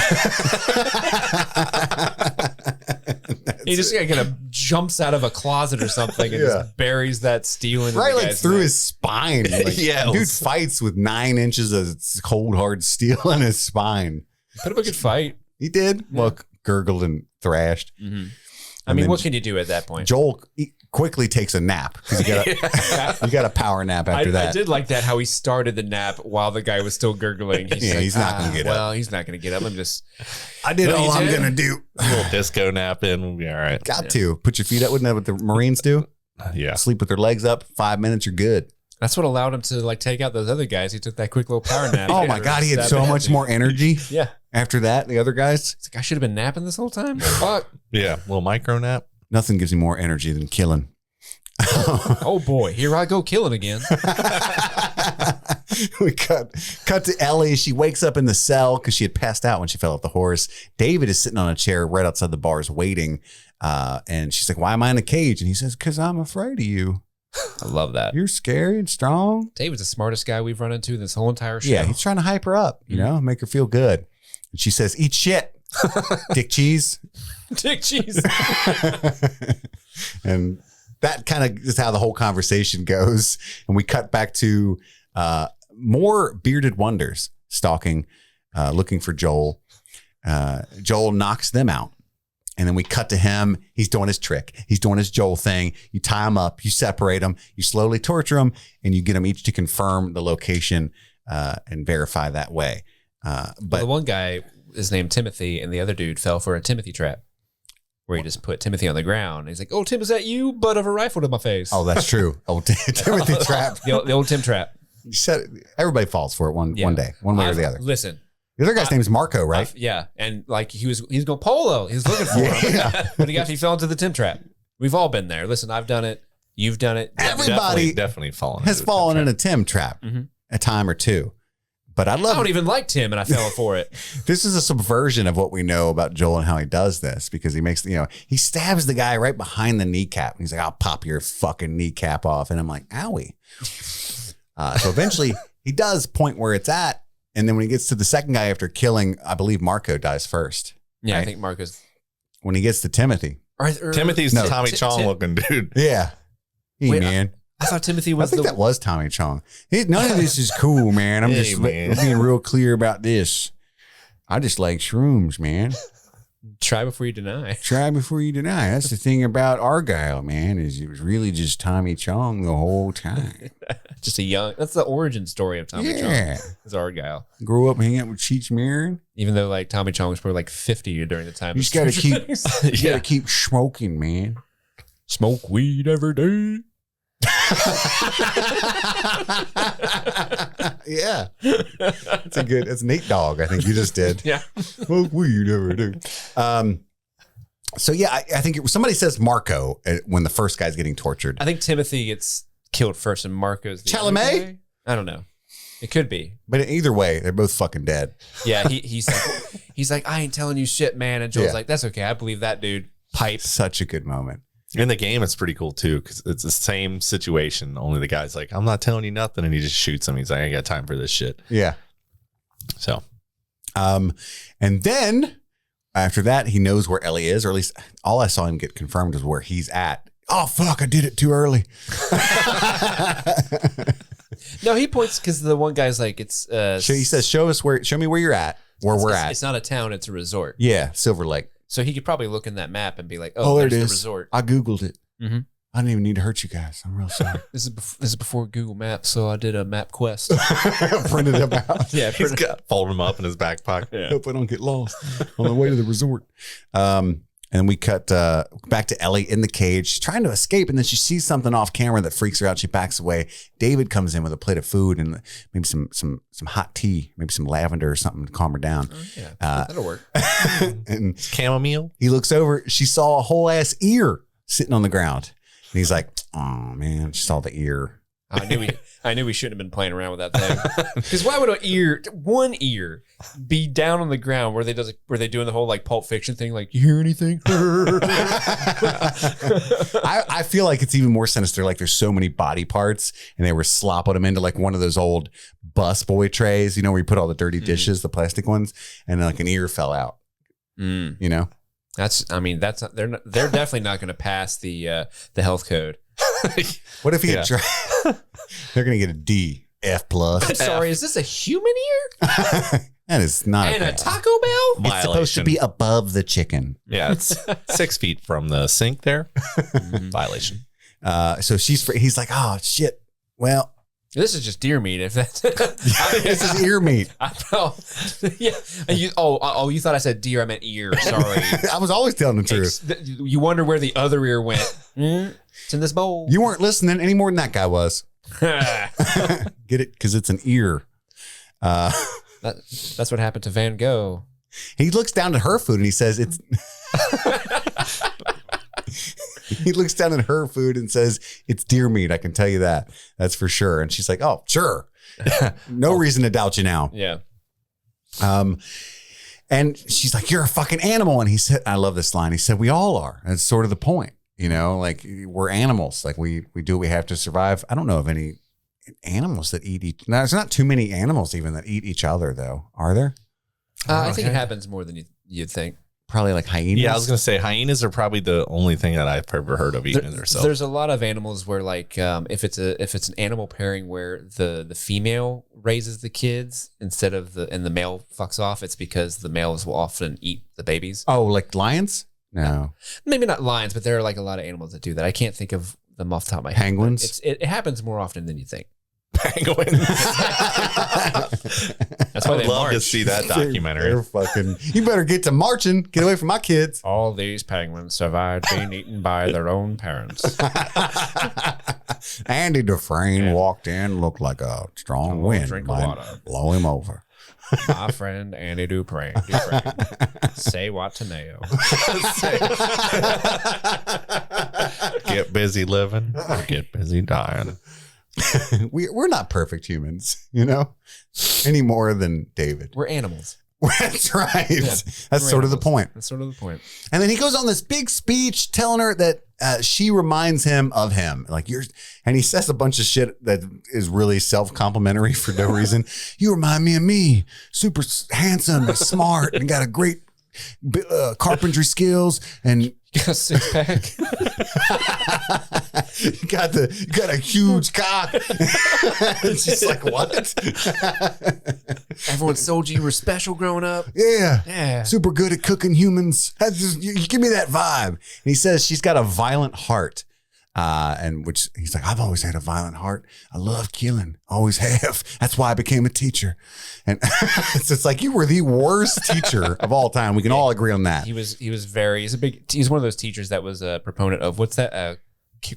A: He just kind of jumps out of a closet or something and just buries that steel in
B: right,
A: the
B: like
A: guy's
B: through
A: neck.
B: his spine. Like,
C: Yeah, it
B: dude
C: was-
B: fights with 9 inches of cold hard steel in his spine.
A: Put up a good fight.
B: He did. Well, gurgled and thrashed.
A: Mm-hmm. I
B: And
A: mean,
B: then
A: what can you do at that point?
B: Joel quickly takes a nap because you got a power nap after that.
A: I did like that how he started the nap while the guy was still gurgling.
B: He's not going to get up.
A: Well, he's not going to get up.
B: I did
A: Well,
B: all
A: you
B: I'm
A: did?
B: going to do.
C: A little disco nap in, we'll be all right.
B: Got to put your feet up. Wouldn't that what the Marines do?
C: Yeah.
B: Sleep with their legs up. 5 minutes, you're good.
A: That's what allowed him to like take out those other guys. He took that quick little power nap.
B: Oh my God, he had so much more energy.
A: Yeah.
B: After that, the other guys.
A: It's like, I should have been napping this whole time. Fuck.
C: Yeah, little micro nap.
B: Nothing gives you more energy than killing.
A: Oh boy, here I go killing again.
B: We cut to Ellie. She wakes up in the cell because she had passed out when she fell off the horse. David is sitting on a chair right outside the bars waiting. And she's like, why am I in a cage? And he says, because I'm afraid of you.
A: I love that.
B: You're scary and strong.
A: David's the smartest guy we've run into this whole entire show.
B: Yeah, he's trying to hype her up, you know, make her feel good. And she says, eat shit, dick cheese.
A: Dick cheese.
B: And that kind of is how the whole conversation goes. And we cut back to more bearded wonders stalking, looking for Joel. Joel knocks them out. And then we cut to him. He's doing his trick. He's doing his Joel thing. You tie him up, you separate them, you slowly torture them, and you get them each to confirm the location and verify that way. But
A: the one guy is named Timothy, and the other dude fell for a Timothy trap, where he just put Timothy on the ground. He's like, "Oh, Tim, is that you? Butt of a rifle to my face."
B: oh, that's true. Oh, Timothy trap.
A: The old Tim trap.
B: You said everybody falls for it one day, one way or the other.
A: Listen.
B: The other guy's name is Marco, right?
A: Yeah, and like he's going polo. He's looking for him, but he fell into the Tim trap. We've all been there. Listen, I've done it. You've done it.
B: Everybody
C: definitely fallen.
B: Has fallen in a Tim trap a time or two. But I
A: don't even like Tim, and I fell for it.
B: This is a subversion of what we know about Joel and how he does this, because he makes, he stabs the guy right behind the kneecap. And he's like, I'll pop your fucking kneecap off. And I'm like, owie. So eventually he does point where it's at. And then when he gets to the second guy after killing, I believe Marco dies first.
A: Yeah,
B: right?
A: I think Marco's.
B: When he gets to Timothy.
C: Timothy's the Tommy Chong looking dude.
B: Yeah. Hey,
A: Wait,
B: man.
A: I thought Timothy was
B: that was Tommy Chong. None of this is cool, man. I'm just being real clear about this. I just like shrooms, man.
A: Try before you deny.
B: Try before you deny. That's the thing about Argyle, man, is it was really just Tommy Chong the whole time.
A: That's the origin story of Tommy Chong. Is Argyle.
B: Grew up hanging out with Cheech Marin.
A: Even though like Tommy Chong was probably like 50 during the time.
B: You just got to gotta keep smoking, man.
A: Smoke weed every day.
B: Yeah, it's Nate Dogg. I think you just did.
A: Yeah,
B: smoke weed every day. So yeah, I think somebody says Marco when the first guy's getting tortured.
A: I think Timothy gets killed first, and Marco's the
B: Chalamet.
A: I don't know. It could be,
B: but either way, they're both fucking dead.
A: Yeah, he's like, I ain't telling you shit, man. And Joel's like, that's okay. I believe that dude. Pipe.
B: Such a good moment.
C: In the game, it's pretty cool too, because it's the same situation. Only the guy's like, I'm not telling you nothing, and he just shoots him. He's like, I ain't got time for this shit.
B: Yeah.
C: So,
B: and then after that, he knows where Ellie is, or at least all I saw him get confirmed is where he's at. Oh fuck! I did it too early.
A: No, he points because the one guy's like, it's.
B: He says, show me where you're at, where we're at.
A: It's not a town; it's a resort.
B: Yeah, Silver Lake.
A: So he could probably look in that map and be like, "Oh,
B: there it
A: there's
B: is.
A: the resort."
B: I googled it.
A: Mm-hmm.
B: I didn't even need to hurt you guys. I'm real sorry.
A: This is before Google Maps, so I did a map quest.
B: Printed them out.
A: Yeah,
C: folded them up in his back pocket.
B: Yeah. Hope I don't get lost on the way to the resort. And we cut back to Ellie in the cage. She's trying to escape, and then she sees something off camera that freaks her out. She backs away. David comes in with a plate of food and maybe some hot tea, maybe some lavender or something to calm her down.
A: Oh, yeah, that'll work.
B: And
C: chamomile.
B: He looks over. She saw a whole ass ear sitting on the ground, and he's like, "Oh man, she saw the ear."
A: I knew we shouldn't have been playing around with that thing. Because why would one ear, be down on the ground where they doing the whole like Pulp Fiction thing, like, you hear anything?
B: I feel like it's even more sinister. Like there's so many body parts, and they were slopping them into like one of those old bus boy trays, where you put all the dirty dishes, the plastic ones, and then like an ear fell out. They're definitely not going to pass the health code. What if he had tried? They're going to get a D, F plus.
A: Sorry, is this a human ear?
B: That is not.
A: And a Taco Bell?
B: It's supposed to be above the chicken.
C: Yeah, it's 6 feet from the sink there. Violation.
B: So he's like, oh shit. Well,
A: this is just deer meat. If that's
B: this is ear meat.
A: Yeah. You thought I said deer? I meant ear. Sorry.
B: I was always telling the truth.
A: You wonder where the other ear went. It's in this bowl.
B: You weren't listening any more than that guy was. Get it? Because it's an ear.
A: That's what happened to Van Gogh.
B: He looks down at her food and he says it's... He looks down at her food and says, it's deer meat. I can tell you that. That's for sure. And she's like, oh, sure. No reason to doubt you now.
A: Yeah.
B: And she's like, you're a fucking animal. And he said, I love this line. He said, we all are. That's sort of the point. You know, like we're animals. Like we do what we have to survive. I don't know of any animals that eat each. Now, there's not too many animals even that eat each other, though. Are there?
A: I think it happens more than you'd think.
B: Probably like hyenas.
C: Yeah, I was going to say hyenas are probably the only thing that I've ever heard of eating themselves.
A: There's a lot of animals where, like, if it's an animal pairing where the female raises the kids instead of the male fucks off, it's because the males will often eat the babies.
B: Oh, like lions? No.
A: Maybe not lions, but there are like a lot of animals that do that. I can't think of them off the top of my head.
B: Penguins?
A: It happens more often than you think.
C: Penguins.
A: That's why
C: I would
A: they
C: love
A: march.
C: to see that documentary.
B: They're fucking. You better get to marching. Get away from my kids.
A: All these penguins survived being eaten by their own parents.
B: Andy Dufresne walked in, looked like a strong wind.
A: drink of
B: Might
A: water.
B: blow him over.
A: My friend Andy Dufresne. Say what to nail.
C: Get busy living or get busy dying.
B: We're not perfect humans, you know, any more than David.
A: We're animals.
B: That's right.
A: Yeah,
B: That's sort of the point.
A: That's sort of the point.
B: And then he goes on this big speech telling her that she reminds him of him. Like and he says a bunch of shit that is really self-complimentary for no reason. You remind me of me, super handsome and smart and got a great carpentry skills and
A: Got a six pack.
B: you got a huge cock. It's just like, what?
A: Everyone told you were special growing up.
B: Yeah. Super good at cooking humans. You give me that vibe. And he says she's got a violent heart. And which he's like, I've always had a violent heart. I love killing. Always have. That's why I became a teacher. And so it's like, you were the worst teacher of all time. We can all agree on that.
A: He's one of those teachers that was a proponent of what's that?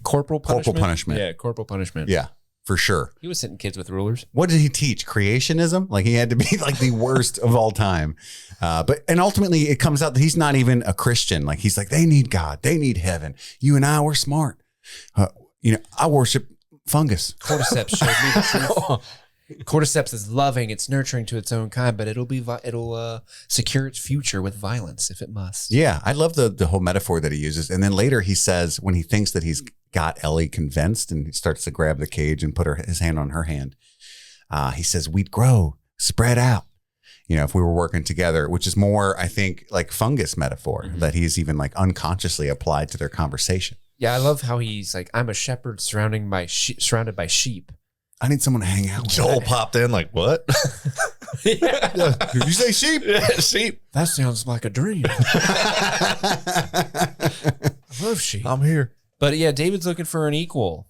A: Corporal punishment.
B: Corporal punishment.
A: Yeah, corporal punishment.
B: Yeah, for sure.
A: He was hitting kids with rulers.
B: What did he teach? Creationism? Like he had to be like the worst of all time. And ultimately it comes out that he's not even a Christian. Like he's like, they need God. They need heaven. You and I, we're smart. I worship fungus.
A: Cordyceps showed me the truth. Cordyceps is loving, it's nurturing to its own kind, but it'll secure its future with violence if it must.
B: Yeah, I love the whole metaphor that he uses. And then later he says, when he thinks that he's got Ellie convinced and he starts to grab the cage and put his hand on her hand, he says, we'd grow, spread out. If we were working together, which is more, I think, like fungus metaphor that he's even like unconsciously applied to their conversation.
A: Yeah, I love how he's like, I'm a shepherd surrounded by sheep.
B: I need someone to hang out with.
C: Joel popped in like, what?
B: Yeah. Did you say sheep?
C: Yeah, sheep.
A: That sounds like a dream. I love sheep.
C: I'm here.
A: But yeah, David's looking for an equal,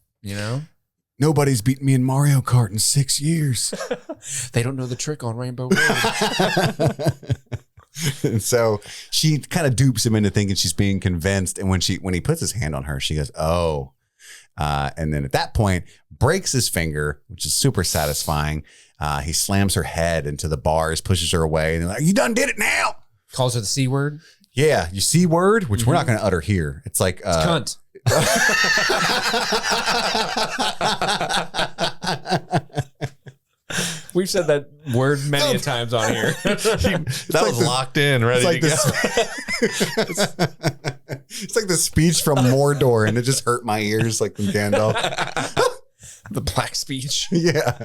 B: Nobody's beaten me in Mario Kart in 6 years.
A: They don't know the trick on Rainbow Road.
B: And so she kind of dupes him into thinking she's being convinced. And when he puts his hand on her, she goes, oh. And then at that point, breaks his finger, which is super satisfying. He slams her head into the bars, pushes her away. And they're like, you done did it now.
A: Calls her the C word.
B: Yeah. You C word, which we're not going to utter here. It's like
A: It's cunt. We've said that word many a times on here.
C: That was locked in, ready to go.
B: It's like the speech from Mordor, and it just hurt my ears like from Gandalf.
A: The black speech.
B: Yeah.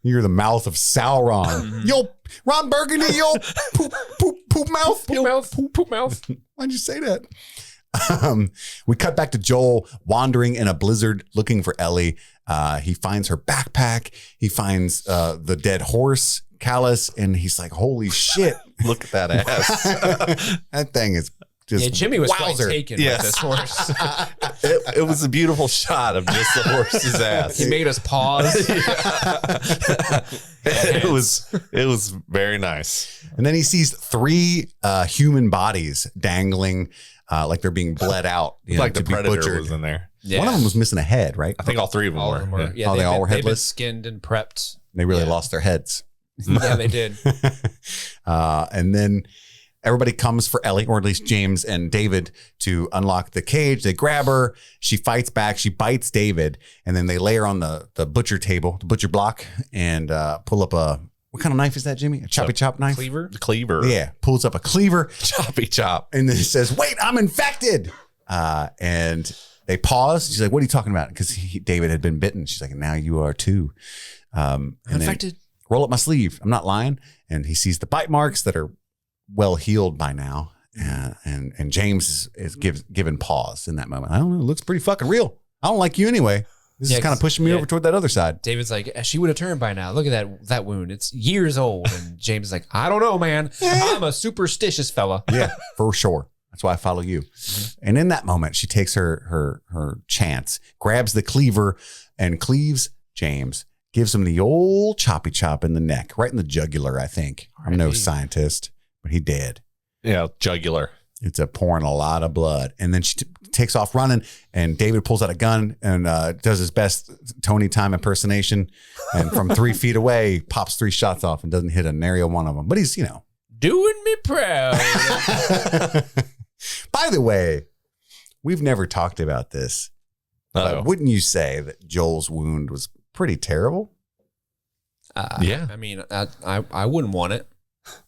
B: You're the mouth of Sauron. Yo, Ron Burgundy, yo, poop mouth.
A: Poop mouth.
B: Why'd you say that? We cut back to Joel wandering in a blizzard looking for Ellie. He finds her backpack. He finds the dead horse, Callus, and he's like, holy shit.
C: Look at that ass.
B: That thing is just
A: Jimmy was quite
B: wowzer.
A: taken with this horse.
C: It was a beautiful shot of just the horse's ass.
A: He made us pause.
C: It was very nice.
B: And then he sees 3 human bodies dangling like they're being bled out.
C: Like the
B: to be
C: Predator
B: butchered.
C: was in there.
A: Yeah.
B: One of them was missing a head, right?
C: I think all 3 of them
A: All of them
C: were.
A: were. Yeah,
B: Oh, they all were
A: they've been
B: headless?
A: skinned and prepped.
B: They really lost their heads.
A: Yeah, they did.
B: And then everybody comes for Ellie, or at least James and David, to unlock the cage. They grab her. She fights back. She bites David. And then they lay her on the butcher table, the butcher block, and pull up a, what kind of knife is that, Jimmy? A choppy chop knife?
A: Cleaver.
C: Cleaver.
B: Yeah. Pulls up a cleaver.
C: Choppy chop.
B: And then he says, wait, I'm infected. And they pause. She's like, what are you talking about? Because David had been bitten. She's like, now you are too. And
A: Infected.
B: then roll up my sleeve. I'm not lying. And he sees the bite marks that are well healed by now. And James is given pause in that moment. I don't know. It looks pretty fucking real. I don't like you anyway. This is kind of pushing me over toward that other side.
A: David's like, she would have turned by now. Look at that wound. It's years old. And James is like, I don't know, man. I'm a superstitious fella.
B: Yeah, for sure. That's why I follow you. And in that moment, she takes her chance, grabs the cleaver and cleaves James, gives him the old choppy chop in the neck, right in the jugular, I think. I'm no scientist, but he did.
C: Yeah, jugular.
B: It's pouring a lot of blood. And then she takes off running, and David pulls out a gun and does his best Tony Time impersonation. And from 3 feet away, pops 3 shots off and doesn't hit a nary one of them. But he's,
A: Doing me proud.
B: By the way, we've never talked about this. But wouldn't you say that Joel's wound was pretty terrible?
C: Yeah.
A: I mean, I wouldn't want it.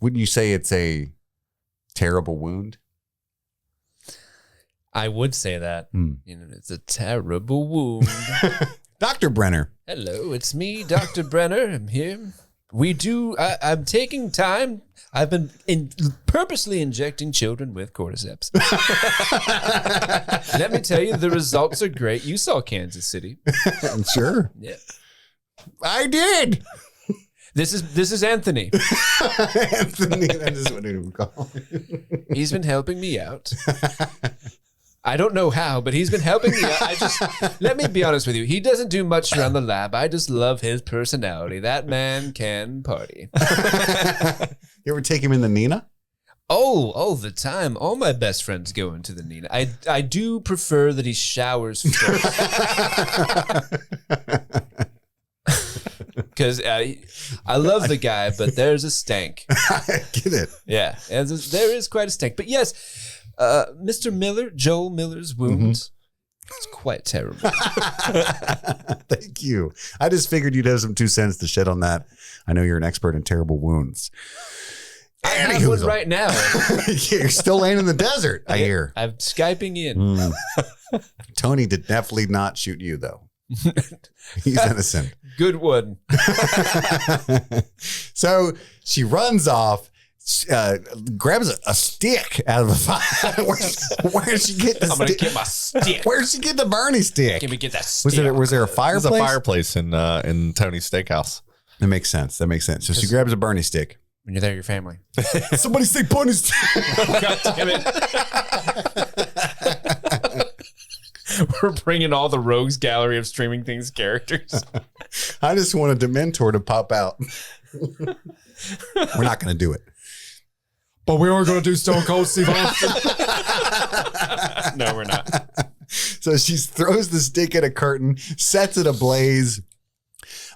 B: Wouldn't you say it's a terrible wound?
A: I would say that. It's a terrible wound.
B: Dr. Brenner.
A: Hello, it's me, Dr. Brenner. I'm here. I'm taking time. I've been purposely injecting children with cordyceps. Let me tell you, the results are great. You saw Kansas City.
B: Sure.
A: Yeah.
B: I did.
A: This is Anthony.
B: Anthony, that is what we call him.
A: He's been helping me out. I don't know how, but he's been helping me out. Let me be honest with you. He doesn't do much around the lab. I just love his personality. That man can party.
B: You ever take him in the Nina?
A: Oh, all the time. All my best friends go into the Nina. I do prefer that he showers first. Because I love the guy, but there's a stank.
B: I get it.
A: Yeah, and there is quite a stank. But yes, Mr. Miller, Joel Miller's wound, it's quite terrible.
B: Thank you. I just figured you'd have some 2 cents to shed on that. I know you're an expert in terrible wounds.
A: I have one right now.
B: You're still laying in the desert, I hear.
A: I'm Skyping in.
B: Tony did definitely not shoot you, though. He's innocent.
A: Good one.
B: So she runs off, grabs a stick out of the fire. Where'd she get the stick?
A: I'm going to get my stick.
B: Where'd she get the Bernie stick?
A: Give me get that stick.
B: Was there a fireplace?
C: There's a fireplace in Tony's Steakhouse.
B: That makes sense. So she grabs a Bernie stick.
A: When you're there, your family.
B: Somebody say Bernie stick.
A: God damn it. We're bringing all the rogues gallery of Streaming Things characters.
B: I just wanted a Dementor to pop out. We're not going to do it.
A: But we are going to do Stone Cold Steve Austin. No, we're not.
B: So she throws the stick at a curtain, sets it ablaze,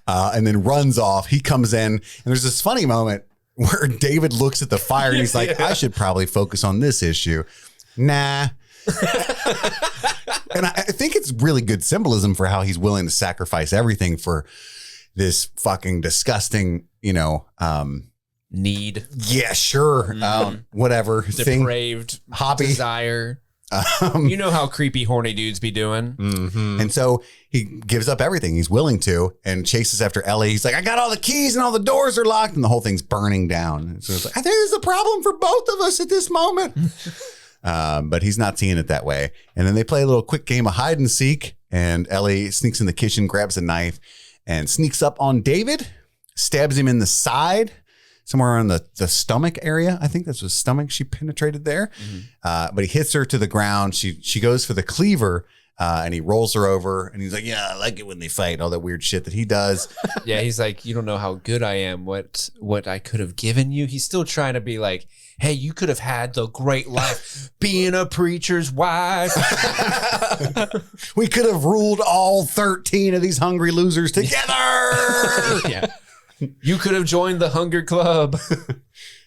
B: and then runs off. He comes in, and there's this funny moment where David looks at the fire and he's like, I should probably focus on this issue. Nah. And I think it's really good symbolism for how he's willing to sacrifice everything for this fucking disgusting,
A: Need.
B: Yeah, sure. Whatever.
A: Depraved
B: hobby.
A: Desire. You know how creepy, horny dudes be doing.
B: Mm-hmm. And so he gives up everything he's willing to and chases after Ellie. He's like, I got all the keys and all the doors are locked. And the whole thing's burning down. So it's like, I think there's a problem for both of us at this moment. But he's not seeing it that way. And then they play a little quick game of hide and seek. And Ellie sneaks in the kitchen, grabs a knife, and sneaks up on David, stabs him in the side, somewhere around the stomach area. I think that's his stomach. She penetrated there, but he hits her to the ground. She goes for the cleaver. And he rolls her over and he's like, yeah, I like it when they fight, all that weird shit that he does.
A: Yeah, he's like, you don't know how good I am, what I could have given you. He's still trying to be like, hey, you could have had the great life being a preacher's wife.
B: We could have ruled all 13 of these hungry losers together.
A: Yeah. You could have joined the Hunger Club.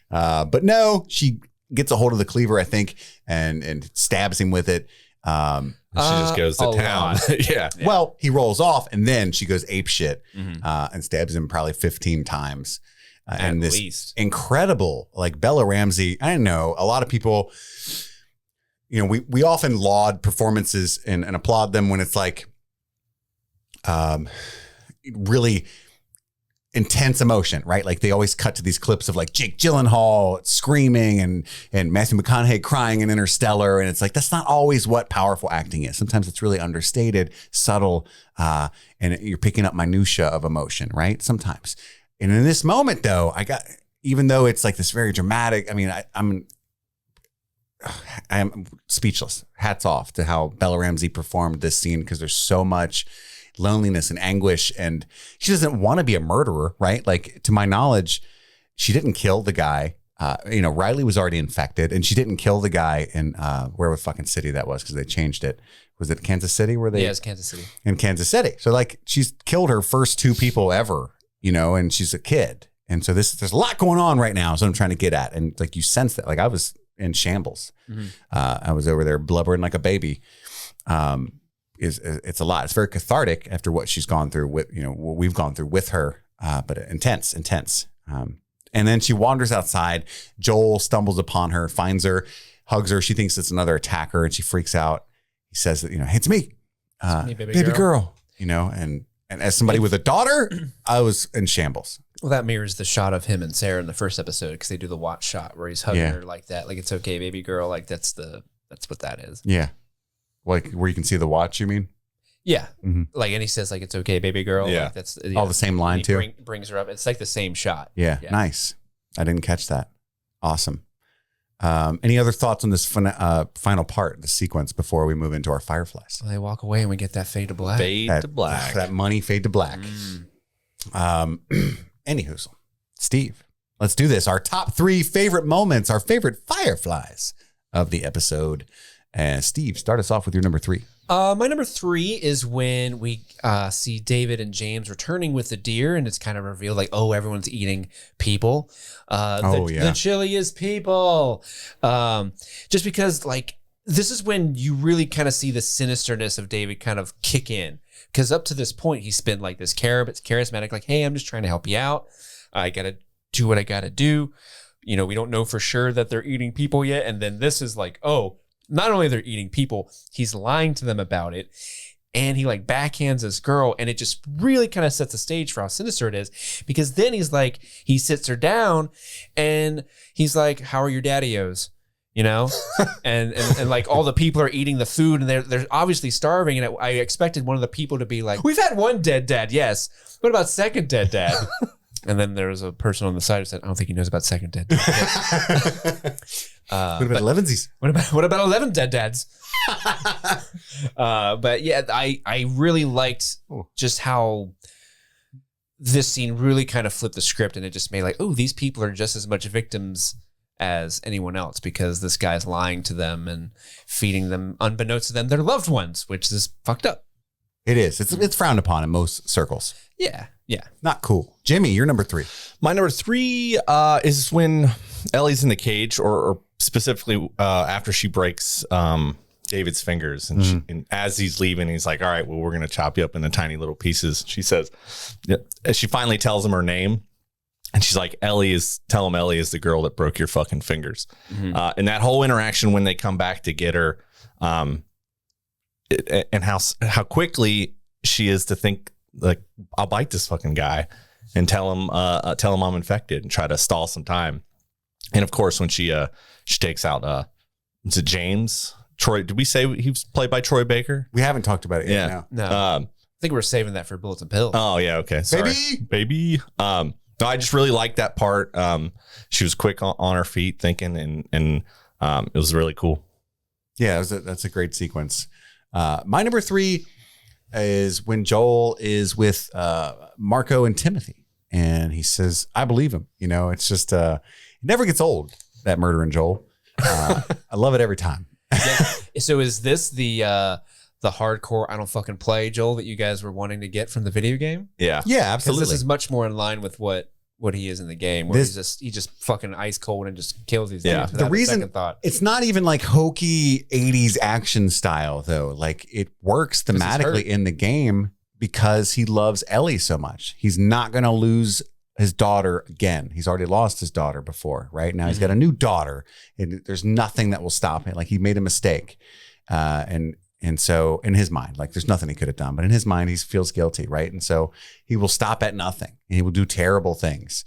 B: But no, she gets a hold of the cleaver, I think, and stabs him with it.
C: She just goes to town. Yeah.
B: Well, he rolls off and then she goes ape shit and stabs him probably 15 times. And this incredible, like Bella Ramsey, I don't know, a lot of people, you know, we often laud performances and applaud them when it's like really intense emotion, right? Like they always cut to these clips of like Jake Gyllenhaal screaming and Matthew McConaughey crying in Interstellar. And it's like, that's not always what powerful acting is. Sometimes it's really understated, subtle, and you're picking up minutia of emotion, right? Sometimes. And in this moment though, even though it's like this very dramatic, I mean, I'm speechless. Hats off to how Bella Ramsey performed this scene because there's so much loneliness and anguish, and she doesn't want to be a murderer, right? Like, to my knowledge, she didn't kill the guy. You know, Riley was already infected, and she didn't kill the guy in where the fucking city that was because they changed it. Was it Kansas City? Where they?
A: Yeah, it's Kansas City.
B: In Kansas City. So like, she's killed her first 2 people ever, you know, and she's a kid, and so there's a lot going on right now. So I'm trying to get at, and like you sense that, like I was in shambles. I was over there blubbering like a baby. It's a lot. It's very cathartic after what she's gone through with, you know, what we've gone through with her, but intense. And then she wanders outside. Joel stumbles upon her, finds her, hugs her. She thinks it's another attacker and she freaks out. He says that, you know, hey, it's me, baby girl, you know, and as somebody with a daughter, I was in shambles.
A: Well, that mirrors the shot of him and Sarah in the first episode because they do the watch shot where he's hugging her like that. Like, it's okay, baby girl. Like that's what that is.
B: Yeah. Like where you can see the watch, you mean?
A: Yeah. Like, and he says like, it's okay, baby girl.
B: Yeah.
A: Like, that's
B: all the same line too.
A: Brings her up. It's like the same shot.
B: Yeah. Nice. I didn't catch that. Awesome. Any other thoughts on this final part, the sequence before we move into our fireflies?
A: Well, they walk away and we get that fade to black.
B: That money fade to black. Anywho, Steve, let's do this. Our top 3 favorite moments, our favorite fireflies of the episode. And Steve, start us off with your number 3.
A: My number 3 is when we see David and James returning with the deer, and it's kind of revealed like, oh, everyone's eating people. The chilliest people. Just because like this is when you really kind of see the sinisterness of David kind of kick in. Because up to this point, he's been like this charismatic, like, hey, I'm just trying to help you out. I got to do what I got to do. You know, we don't know for sure that they're eating people yet. And then this is like, oh, not only they're eating people, he's lying to them about it. And he like backhands this girl. And it just really kind of sets the stage for how sinister it is. Because then he's like, he sits her down and he's like, how are your daddy-os? You know, and like all the people are eating the food and they're obviously starving. And I expected one of the people to be like, we've had one dead dad. Yes. What about second dead dad? And then there was a person on the side who said, I don't think he knows about second dead dad.
B: What about 11sies?
A: What about 11 dead dads? But yeah, I really liked just how this scene really kind of flipped the script and it just made like, oh, these people are just as much victims as anyone else because this guy's lying to them and feeding them, unbeknownst to them, their loved ones, which is fucked up.
B: It is. It's frowned upon in most circles.
A: Yeah.
B: Not cool. Jimmy, you're number 3.
C: My number 3 is when Ellie's in the cage, or specifically after she breaks David's fingers, and, and as he's leaving, he's like, "All right, well, we're gonna chop you up into tiny little pieces." She says, she finally tells him her name. And she's like, tell him Ellie is the girl that broke your fucking fingers. And that whole interaction when they come back to get her, and how quickly she is to think like, I'll bite this fucking guy and tell him I'm infected and try to stall some time. And of course, when she takes out, is it James? Troy? Did we say he was played by Troy Baker?
B: We haven't talked about it yet.
A: No. I think we're saving that for Bullets and Pills.
C: Oh yeah. Okay. Sorry. Baby. No, I just really liked that part. She was quick on her feet thinking, and it was really cool.
B: Yeah, that's a great sequence. My number 3 is when Joel is with Marco and Timothy, and he says, "I believe him." You know, it's just it never gets old, that murder in Joel. I love it every time.
A: Yeah. So is this the hardcore I don't fucking play Joel that you guys were wanting to get from the video game?
C: Yeah,
B: Yeah,
A: 'Cause
B: absolutely.
A: this is much more in line with what he is in the game, where he just fucking ice cold and just kills these dudes.
B: The reason
A: thought.
B: it's not even like hokey 80s action style though. Like it works thematically in the game because he loves Ellie so much. He's not going to lose his daughter again. He's already lost his daughter before, right? Now he's got a new daughter, and there's nothing that will stop him. Like he made a mistake. And so in his mind, like there's nothing he could have done, but in his mind, he feels guilty, right? And so he will stop at nothing and he will do terrible things.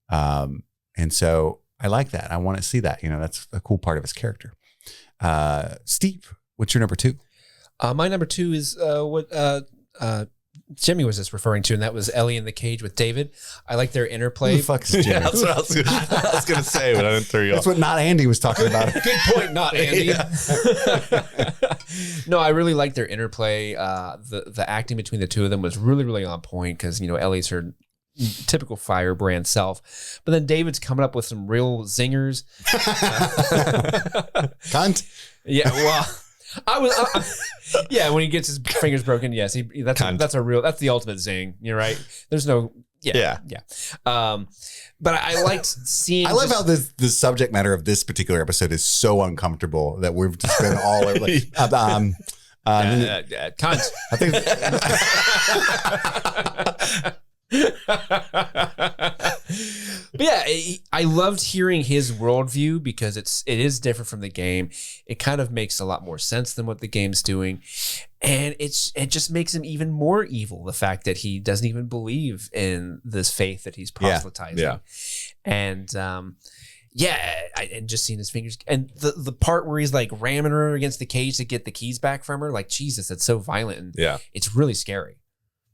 B: And so I like that. I want to see that. You know, that's a cool part of his character. Steve, what's your number 2?
A: My number 2 is what Jimmy was just referring to, and that was Ellie in the cage with David. I like their interplay.
B: Who the fuck is Jimmy?
C: Yeah, that's what I was going to say, but I didn't throw you
B: That's
C: off.
B: what not Andy was talking about.
A: Good point, not Andy. No, I really like their interplay. The acting between the two of them was really, really on point because, you know, Ellie's her typical firebrand self. But then David's coming up with some real zingers.
B: Cunt.
A: Yeah, well, yeah, when he gets his fingers broken, yes, that's the ultimate zing. You're right. There's no, yeah. But I liked seeing.
B: I love how the subject matter of this particular episode is so uncomfortable that we've just been all over. Like,
A: cunt.
B: I think.
A: But yeah, I loved hearing his worldview because it is different from the game. It kind of makes a lot more sense than what the game's doing, and it just makes him even more evil. The fact that he doesn't even believe in this faith that he's proselytizing, and and just seeing his fingers and the part where he's like ramming her against the cage to get the keys back from her, like Jesus, that's so violent and it's really scary.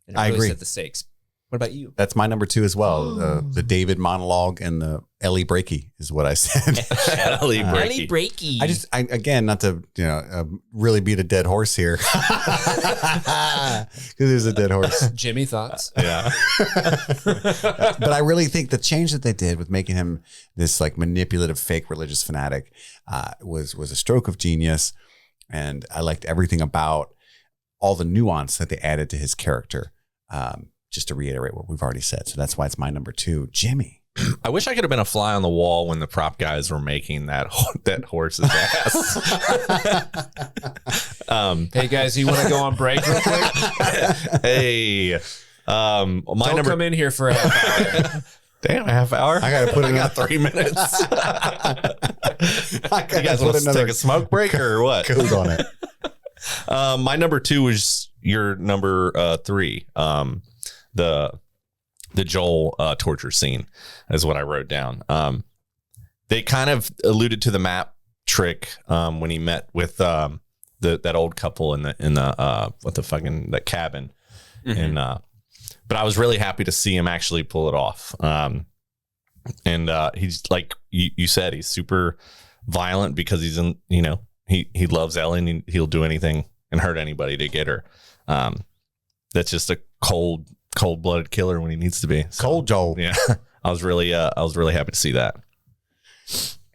A: And it
B: I
A: really
B: agree.
A: set the stakes. What about you?
B: That's my number 2 as well. The David monologue and the Ellie breaky is what I said.
C: Ellie
A: Ellie breaky.
B: I again, not to really beat a dead horse here, because there's a dead horse.
A: Jimmy, thoughts?
C: Yeah.
B: But I really think the change that they did with making him this like manipulative, fake religious fanatic was a stroke of genius, and I liked everything about all the nuance that they added to his character. Just to reiterate what we've already said. So that's why it's my number 2. Jimmy.
C: I wish I could have been a fly on the wall when the prop guys were making that horse's ass.
A: Hey guys, you want to go on break real quick?
C: Hey,
A: Don't come in here for a half hour.
C: Damn, a half hour.
B: I got to put it.
C: I got 3 minutes.
B: I
C: You guys want to take a smoke break or what?
B: code on it.
C: My number 2 is your number 3. The Joel torture scene is what I wrote down. They kind of alluded to the map trick when he met with that old couple in the cabin, and but I was really happy to see him actually pull it off. And he's like you said, he's super violent because he's in he loves Ellen and he'll do anything and hurt anybody to get her. That's just a cold-blooded killer when he needs to be. So,
B: Cold Joel.
C: yeah, I was really happy to see that.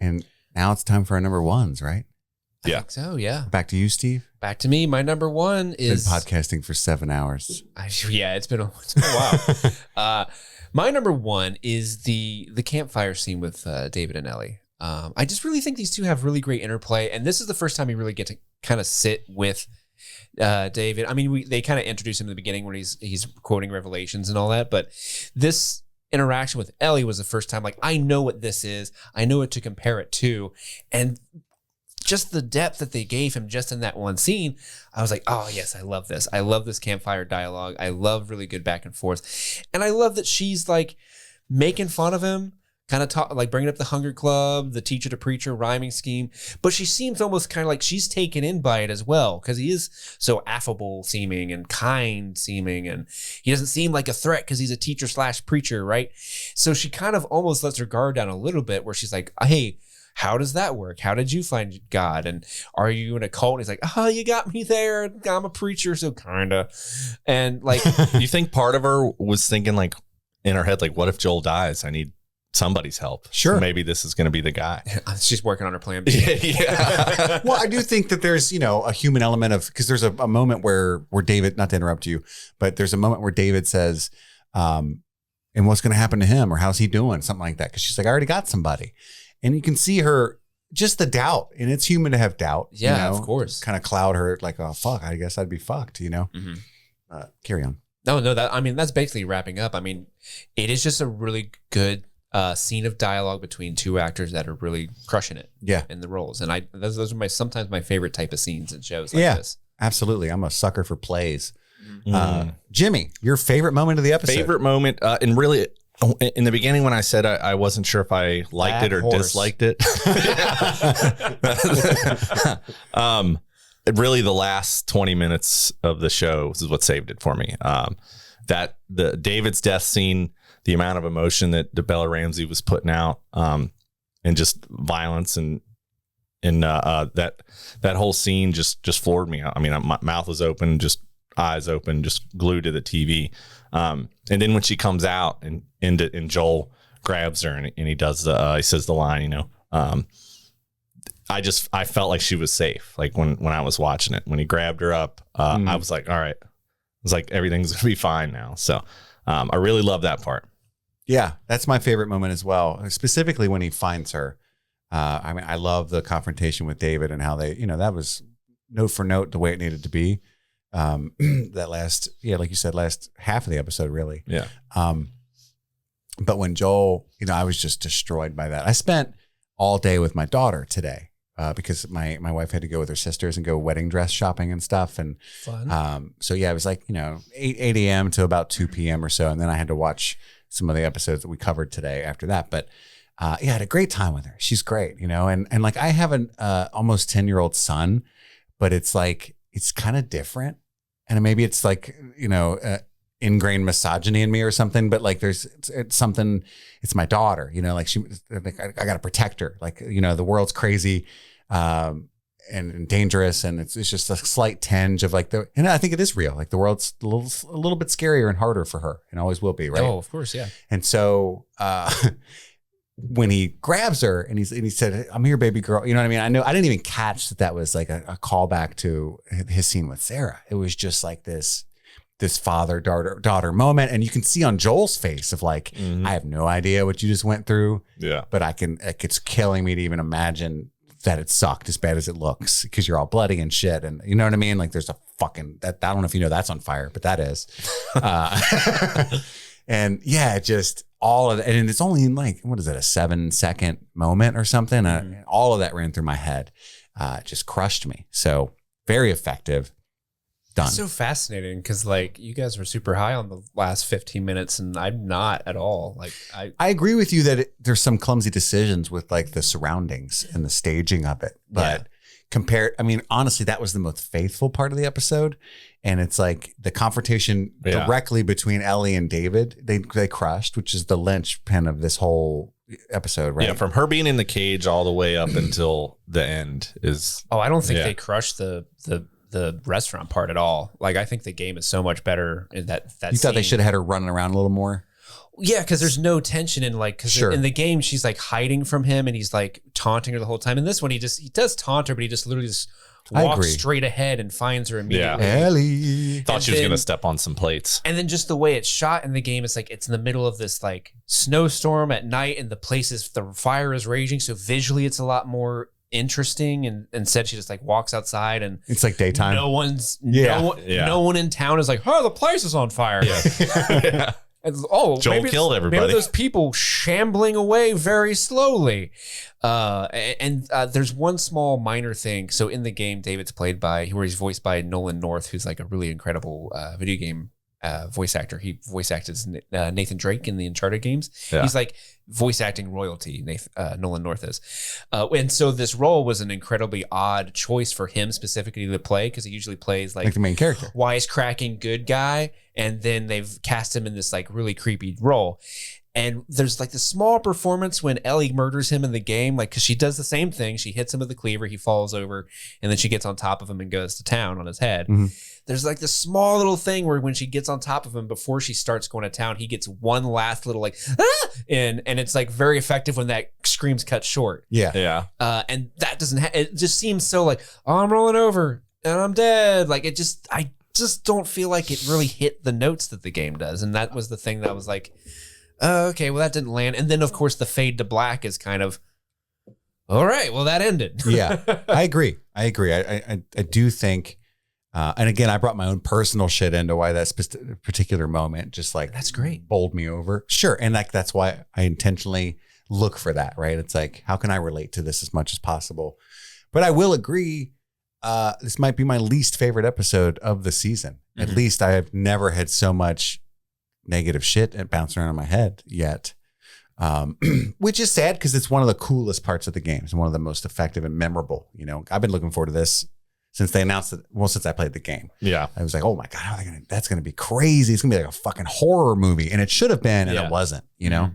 B: And now it's time for our number 1s, right?
A: I think so, yeah.
B: Back to you, Steve.
A: Back to me. My number 1 is
B: Been podcasting for 7 hours.
A: it's been a while. My number 1 is the campfire scene with David and Ellie. I just really think these two have really great interplay, and this is the first time you really get to kind of sit with David. I mean, they kind of introduce him in the beginning when he's quoting Revelations and all that, but this interaction with Ellie was the first time, like, I know what this is. I know what to compare it to. And just the depth that they gave him just in that one scene, I was like, oh, yes, I love this. I love this campfire dialogue. I love really good back and forth. And I love that she's, like, making fun of him, kind of talk, like bringing up the Hunger Club, the teacher to preacher rhyming scheme. But she seems almost kind of like she's taken in by it as well, because he is so affable seeming and kind seeming, and he doesn't seem like a threat because he's a teacher / preacher, right? So she kind of almost lets her guard down a little bit, where she's like, hey, how does that work? How did you find God? And are you in a cult? And he's like, oh, you got me there. I'm a preacher, so kinda. And like,
C: you think part of her was thinking like in her head, like, what if Joel dies? I need somebody's help.
B: Sure.
C: Maybe this is going to be the guy.
A: she's working on her plan B.
C: Yeah.
B: Well, I do think that there's, a human element of, because there's a moment where David, not to interrupt you, but there's a moment where David says, and what's going to happen to him, or how's he doing? Something like that. Because she's like, I already got somebody. And you can see her, just the doubt. And it's human to have doubt.
A: Yeah, of course.
B: Kind of cloud her like, oh, fuck, I guess I'd be fucked,
A: Mm-hmm.
B: Carry on.
A: No, that's basically wrapping up. I mean, it is just a really good scene of dialogue between two actors that are really crushing it.
B: Yeah.
A: In the roles. And those are sometimes my favorite type of scenes in shows like this.
B: Absolutely. I'm a sucker for plays. Jimmy, your favorite moment of the episode?
C: Favorite moment, and really, in the beginning when I said I wasn't sure if I liked
A: That
C: it or
A: horse.
C: disliked it. Really, the last 20 minutes of the show is what saved it for me. That the David's death scene, the amount of emotion that Bella Ramsey was putting out, and just violence and that whole scene just floored me. I mean, my mouth was open, just eyes open, just glued to the TV. And then when she comes out and Joel grabs her and he does he says the line, I felt like she was safe. Like when I was watching it, when he grabbed her up, I was like, all right, it's like everything's gonna be fine now. So I really love that part.
B: Yeah, that's my favorite moment as well. Specifically when he finds her. I mean, I love the confrontation with David and how they, that was note for note the way it needed to be. That last, like you said, last half of the episode, really.
C: Yeah.
B: But when Joel, I was just destroyed by that. I spent all day with my daughter today because my wife had to go with her sisters and go wedding dress shopping and stuff. And
A: Fun.
B: so yeah, it was like 8 a.m. to about 2 p.m. or so, and then I had to watch some of the episodes that we covered today after that. But I had a great time with her. She's great, and like I have an almost 10-year-old son, but it's like it's kind of different. And maybe it's like, ingrained misogyny in me or something, but like it's something, it's my daughter, like I got to protect her. Like, the world's crazy and dangerous. And it's just a slight tinge of like and I think it is real. Like the world's a little bit scarier and harder for her and always will be. Right.
A: Oh, of course. Yeah.
B: And so, when he grabs her and he said, I'm here, baby girl. You know what I mean? I didn't even catch that was like a callback to his scene with Sarah. It was just like this father daughter moment. And you can see on Joel's face of like, I have no idea what you just went through.
C: Yeah.
B: But it's killing me to even imagine that it sucked as bad as it looks because you're all bloody and shit. And you know what I mean? Like there's a fucking, I don't know if you know that's on fire, but that is. And yeah, just all of that. And it's only in like, what is it, a 7-second moment or something? And all of that ran through my head. It just crushed me. So very effective. Done.
A: It's so fascinating because like you guys were super high on the last 15 minutes and I'm not at all. Like
B: I agree with you that there's some clumsy decisions with like the surroundings and the staging of it. But honestly, that was the most faithful part of the episode. And it's like the confrontation directly between Ellie and David, they crushed, which is the linchpin of this whole episode, right?
C: Yeah, from her being in the cage all the way up until the end is.
A: Oh, I don't think they crushed the restaurant part at all. Like I think the game is so much better in that
B: you thought they should have had her running around a little more?
A: Yeah, because there's no tension in like, because in the game she's like hiding from him and he's like taunting her the whole time. In this one, he does taunt her, but he just literally just walks straight ahead and finds her immediately.
C: Yeah.
B: Ellie.
C: Thought she was gonna step on some plates.
A: And then just the way it's shot in the game, it's like it's in the middle of this like snowstorm at night, and the fire is raging. So visually, it's a lot more interesting. And instead, she just like walks outside, and
B: it's like daytime.
A: No one in town is like, oh, the place is on fire.
C: Yeah.
A: And,
C: Joel killed everybody.
A: Maybe those people shambling away very slowly. And there's one small minor thing. So in the game, David's played by, where he's voiced by Nolan North, who's like a really incredible video game voice actor. He voice acted Nathan Drake in the Uncharted games.
C: Yeah.
A: He's like voice acting royalty. Nolan North is, and so this role was an incredibly odd choice for him specifically to play because he usually plays like
B: the main character,
A: wisecracking good guy, and then they've cast him in this like really creepy role. And there's like the small performance when Ellie murders him in the game, like because she does the same thing. She hits him with the cleaver, he falls over, and then she gets on top of him and goes to town on his head.
B: Mm-hmm.
A: There's like this small little thing where when she gets on top of him before she starts going to town, he gets one last little like and it's like very effective when that scream's cut short.
C: Yeah.
A: And that doesn't it just seems so like, oh, I'm rolling over and I'm dead. Like I just don't feel like it really hit the notes that the game does. And that was the thing that was like, okay, well that didn't land. And then of course the fade to black is kind of, all right, well that ended.
B: Yeah, I agree. I do think, and again, I brought my own personal shit into why that particular moment just like
A: that's great,
B: bowled me over. Sure, and like that's why I intentionally look for that. Right? It's like, how can I relate to this as much as possible? But I will agree, this might be my least favorite episode of the season. Mm-hmm. At least I have never had so much negative shit bouncing around in my head yet. Which is sad because it's one of the coolest parts of the game. It's one of the most effective and memorable. You know, I've been looking forward to this since they announced it. Well, since I played the game.
C: Yeah.
B: I was like, oh my God, how are they that's going to be crazy. It's going to be like a fucking horror movie. And it should have been, and it wasn't, you know?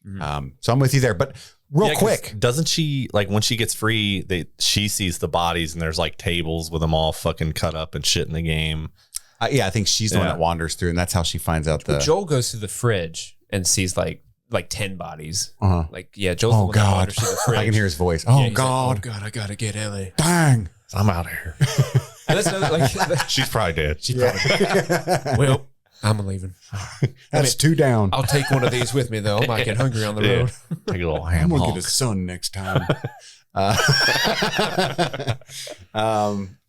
B: Mm-hmm. So I'm with you there. But real quick.
C: Doesn't she, like when she gets free, she sees the bodies and there's like tables with them all fucking cut up and shit in the game.
B: Yeah, I think she's the one that wanders through, and that's how she finds out
A: Joel goes through the fridge and sees like 10 bodies.
B: Uh-huh.
A: Like, yeah, Joel's the one that wanders through the fridge.
B: I can hear his voice. Oh,
A: God. Like, oh, God, I got to get Ellie.
B: Dang.
C: I'm out of here.
A: And that's another, like,
C: she's probably dead.
A: Well, I'm leaving.
B: That's 2 down.
A: I'll take one of these with me, though. I might get hungry on the road.
C: Take a little ham
B: I'm going to get a son next time.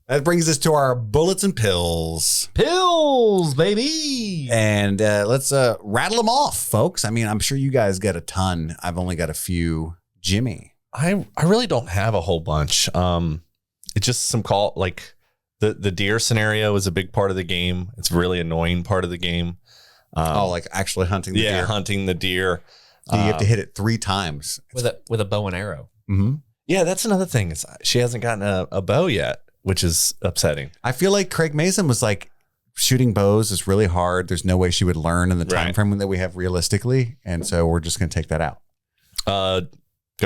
B: That brings us to our bullets and pills.
C: Pills, baby.
B: And let's rattle them off, folks. I mean, I'm sure you guys got a ton. I've only got a few. Jimmy.
C: I really don't have a whole bunch. It's just some like the deer scenario is a big part of the game. It's a really annoying part of the game.
B: Like actually hunting the deer.
C: Yeah, hunting the deer.
B: You have to hit it 3 times.
A: With a bow and arrow.
B: Mm-hmm.
C: Yeah, that's another thing. She hasn't gotten a bow yet, which is upsetting.
B: I feel like Craig Mason was like, shooting bows is really hard. There's no way she would learn in the time frame that we have realistically. And so we're just going to take that out.
C: Go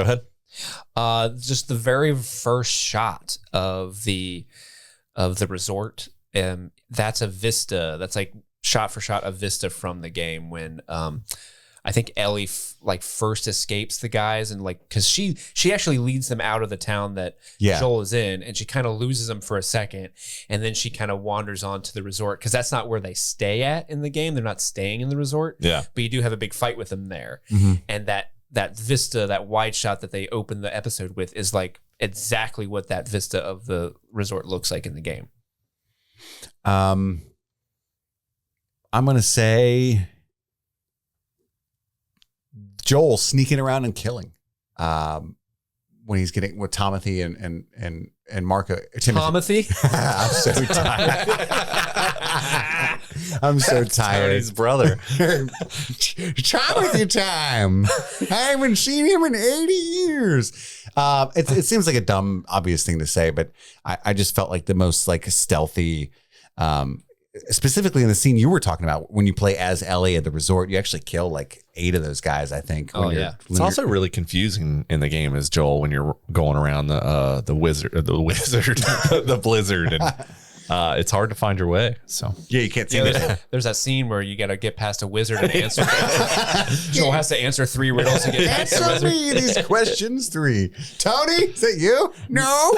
C: ahead.
A: Just the very first shot of the resort. That's a vista. That's like shot for shot a vista from the game when I think Ellie first escapes the guys and like because she actually leads them out of the town that Joel is in, and she kind of loses them for a second, and then she kind of wanders on to the resort because that's not where they stay at in the game. They're not staying in the resort.
C: Yeah,
A: but you do have a big fight with them there, and that vista, that wide shot that they open the episode with is like exactly what that vista of the resort looks like in the game.
B: I'm gonna say Joel sneaking around and killing when he's getting with Timothy and Marco.
A: Timothy?
B: I'm so tired. I'm so tired.
C: Tony's brother.
B: Timothy time. I haven't seen him in 80 years. It seems like a dumb, obvious thing to say, but I just felt like the most like stealthy. Specifically in the scene you were talking about, when you play as Ellie at the resort, you actually kill like 8 of those guys, I think.
C: It's also really confusing in the game as Joel when you're going around the blizzard, and it's hard to find your way. So
B: yeah, you can't see this.
A: There's that scene where you got to get past a wizard and answer. Joel has to answer 3 riddles to get past the
B: Answer
A: wizard.
B: me these questions 3. Tony, is that you? No.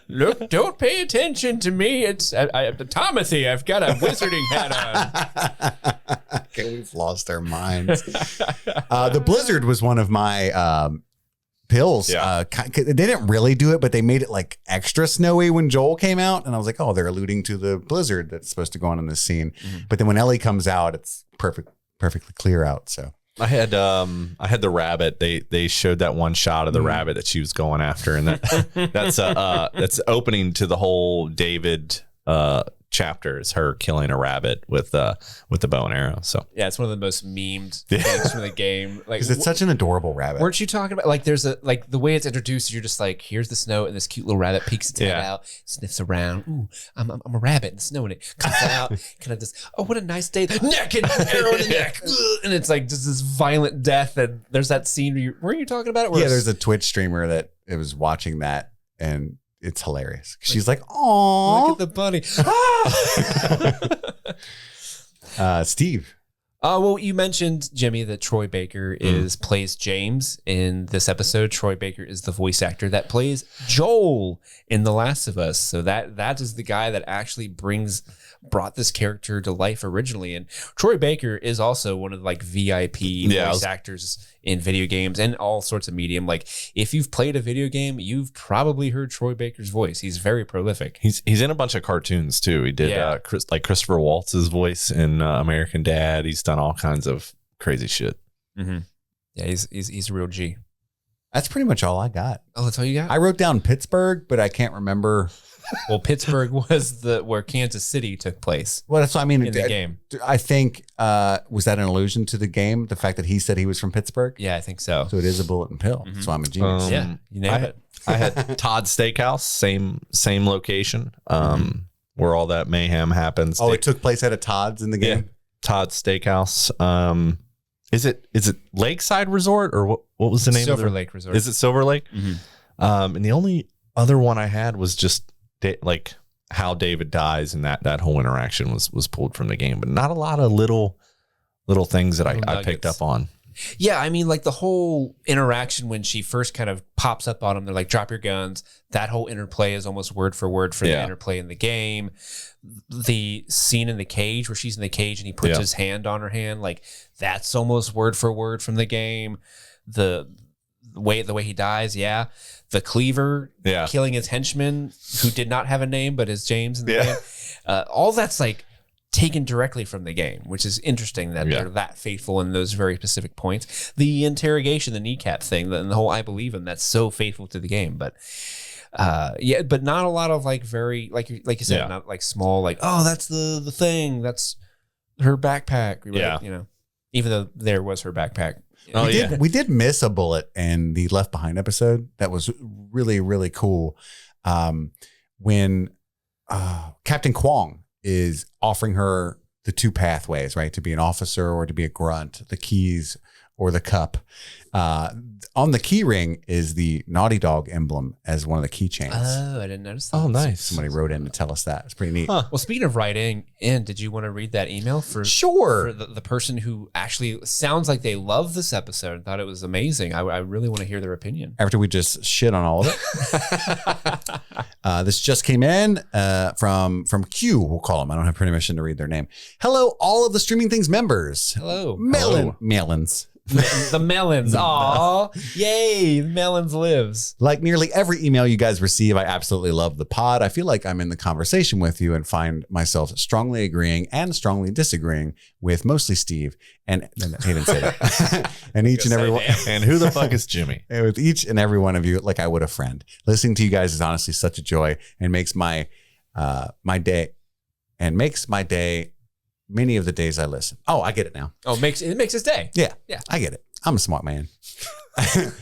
A: Look, don't pay attention to me. It's Timothy. I've got a wizarding hat on.
B: Okay, we've lost our minds. The blizzard was one of my pills.
C: Yeah.
B: They didn't really do it, but they made it like extra snowy when Joel came out, and I was like, oh, they're alluding to the blizzard that's supposed to go on in this scene. Mm-hmm. But then when Ellie comes out, it's perfectly clear out. So.
C: I had the rabbit. They showed that one shot of the rabbit that she was going after, and that's opening to the whole David chapter is her killing a rabbit with the bow and arrow. So
A: Yeah, it's one of the most memed things from the game. Like,
B: Because it's such an adorable rabbit.
A: weren't you talking about like there's a like the way it's introduced? You're just like, here's the snow, and this cute little rabbit peeks its head out, sniffs around. Ooh, I'm a rabbit in the snow, and it comes out, kind of just, oh, what a nice day. Neck and arrow in the neck, and it's like just this violent death. And there's that scene where weren't you talking about it?
B: Yeah, there's a Twitch streamer that it was watching that, and it's hilarious. She's like, "Oh,
A: look at the bunny."
B: Steve.
A: Well, you mentioned, Jimmy, that Troy Baker plays James in this episode. Troy Baker is the voice actor that plays Joel in The Last of Us. So that is the guy that actually brought this character to life originally. And Troy Baker is also one of the like VIP voice actors in video games and all sorts of medium. Like if you've played a video game, you've probably heard Troy Baker's voice. He's very prolific.
C: he's in a bunch of cartoons too. He did like Christopher Waltz's voice in American Dad. He's done all kinds of crazy shit.
A: Mm-hmm. Yeah, he's a real G.
B: That's pretty much all I got.
A: Oh, that's all you got?
B: I wrote down Pittsburgh, but I can't remember.
A: Well, Pittsburgh was where Kansas City took place.
B: Well, that's what I mean.
A: In the game.
B: I think, was that an allusion to the game? The fact that he said he was from Pittsburgh?
A: Yeah, I think so.
B: So it is a bullet and pill. So I'm a genius.
A: Yeah, you nailed it.
C: I had Todd's Steakhouse, same location, where all that mayhem happens.
B: Oh, it took place at a Todd's in the game?
C: Yeah, Todd's Steakhouse. Is it Lakeside Resort or what was the name
A: Silver
C: of it?
A: Lake Resort.
C: Is it Silver Lake?
A: Mm-hmm.
C: And the only other one I had was just like how David dies, and that whole interaction was pulled from the game, but not a lot of little things that I picked up on.
A: Yeah, I mean, like the whole interaction when she first kind of pops up on him, they're like, drop your guns. That whole interplay is almost word for word for the interplay in the game. The scene in the cage where she's in the cage and he puts his hand on her hand, like that's almost word for word from the game. The way he dies, the cleaver killing his henchman who did not have a name but is James in the game. All that's like taken directly from the game, which is interesting that they're that faithful in those very specific points. The interrogation, the kneecap thing, and the whole I believe him, that's so faithful to the game. But but not a lot of like very like you said, not like small, like, oh, that's the thing, that's her backpack. You know, even though there was her backpack.
B: We did miss a bullet in the Left Behind episode that was really, really cool. When Captain Kwong is offering her the two pathways, right? To be an officer or to be a grunt, the keys or the cup. On the key ring is the Naughty Dog emblem as one of the keychains.
A: Oh, I didn't notice that.
C: Oh, nice.
B: Somebody wrote in to tell us that. It's pretty neat.
A: Huh. Well, speaking of writing in, did you want to read that email for the person who actually sounds like they love this episode and thought it was amazing? I really want to hear their opinion.
B: After we just shit on all of it. This just came in from Q, we'll call them. I don't have permission to read their name. Hello, all of the Streaming Things members.
A: Hello.
B: Melons.
A: The melons. Aw. Yay. Melons lives.
B: Like nearly every email you guys receive, I absolutely love the pod. I feel like I'm in the conversation with you and find myself strongly agreeing and strongly disagreeing with mostly Steve. And he didn't say that. And each and every one.
C: And who the fuck is Jimmy?
B: And with each and every one of you, like I would a friend. Listening to you guys is honestly such a joy and makes my day many of the days I listen. Oh, I get it now.
A: Oh, it makes his day.
B: Yeah. I get it. I'm a smart man.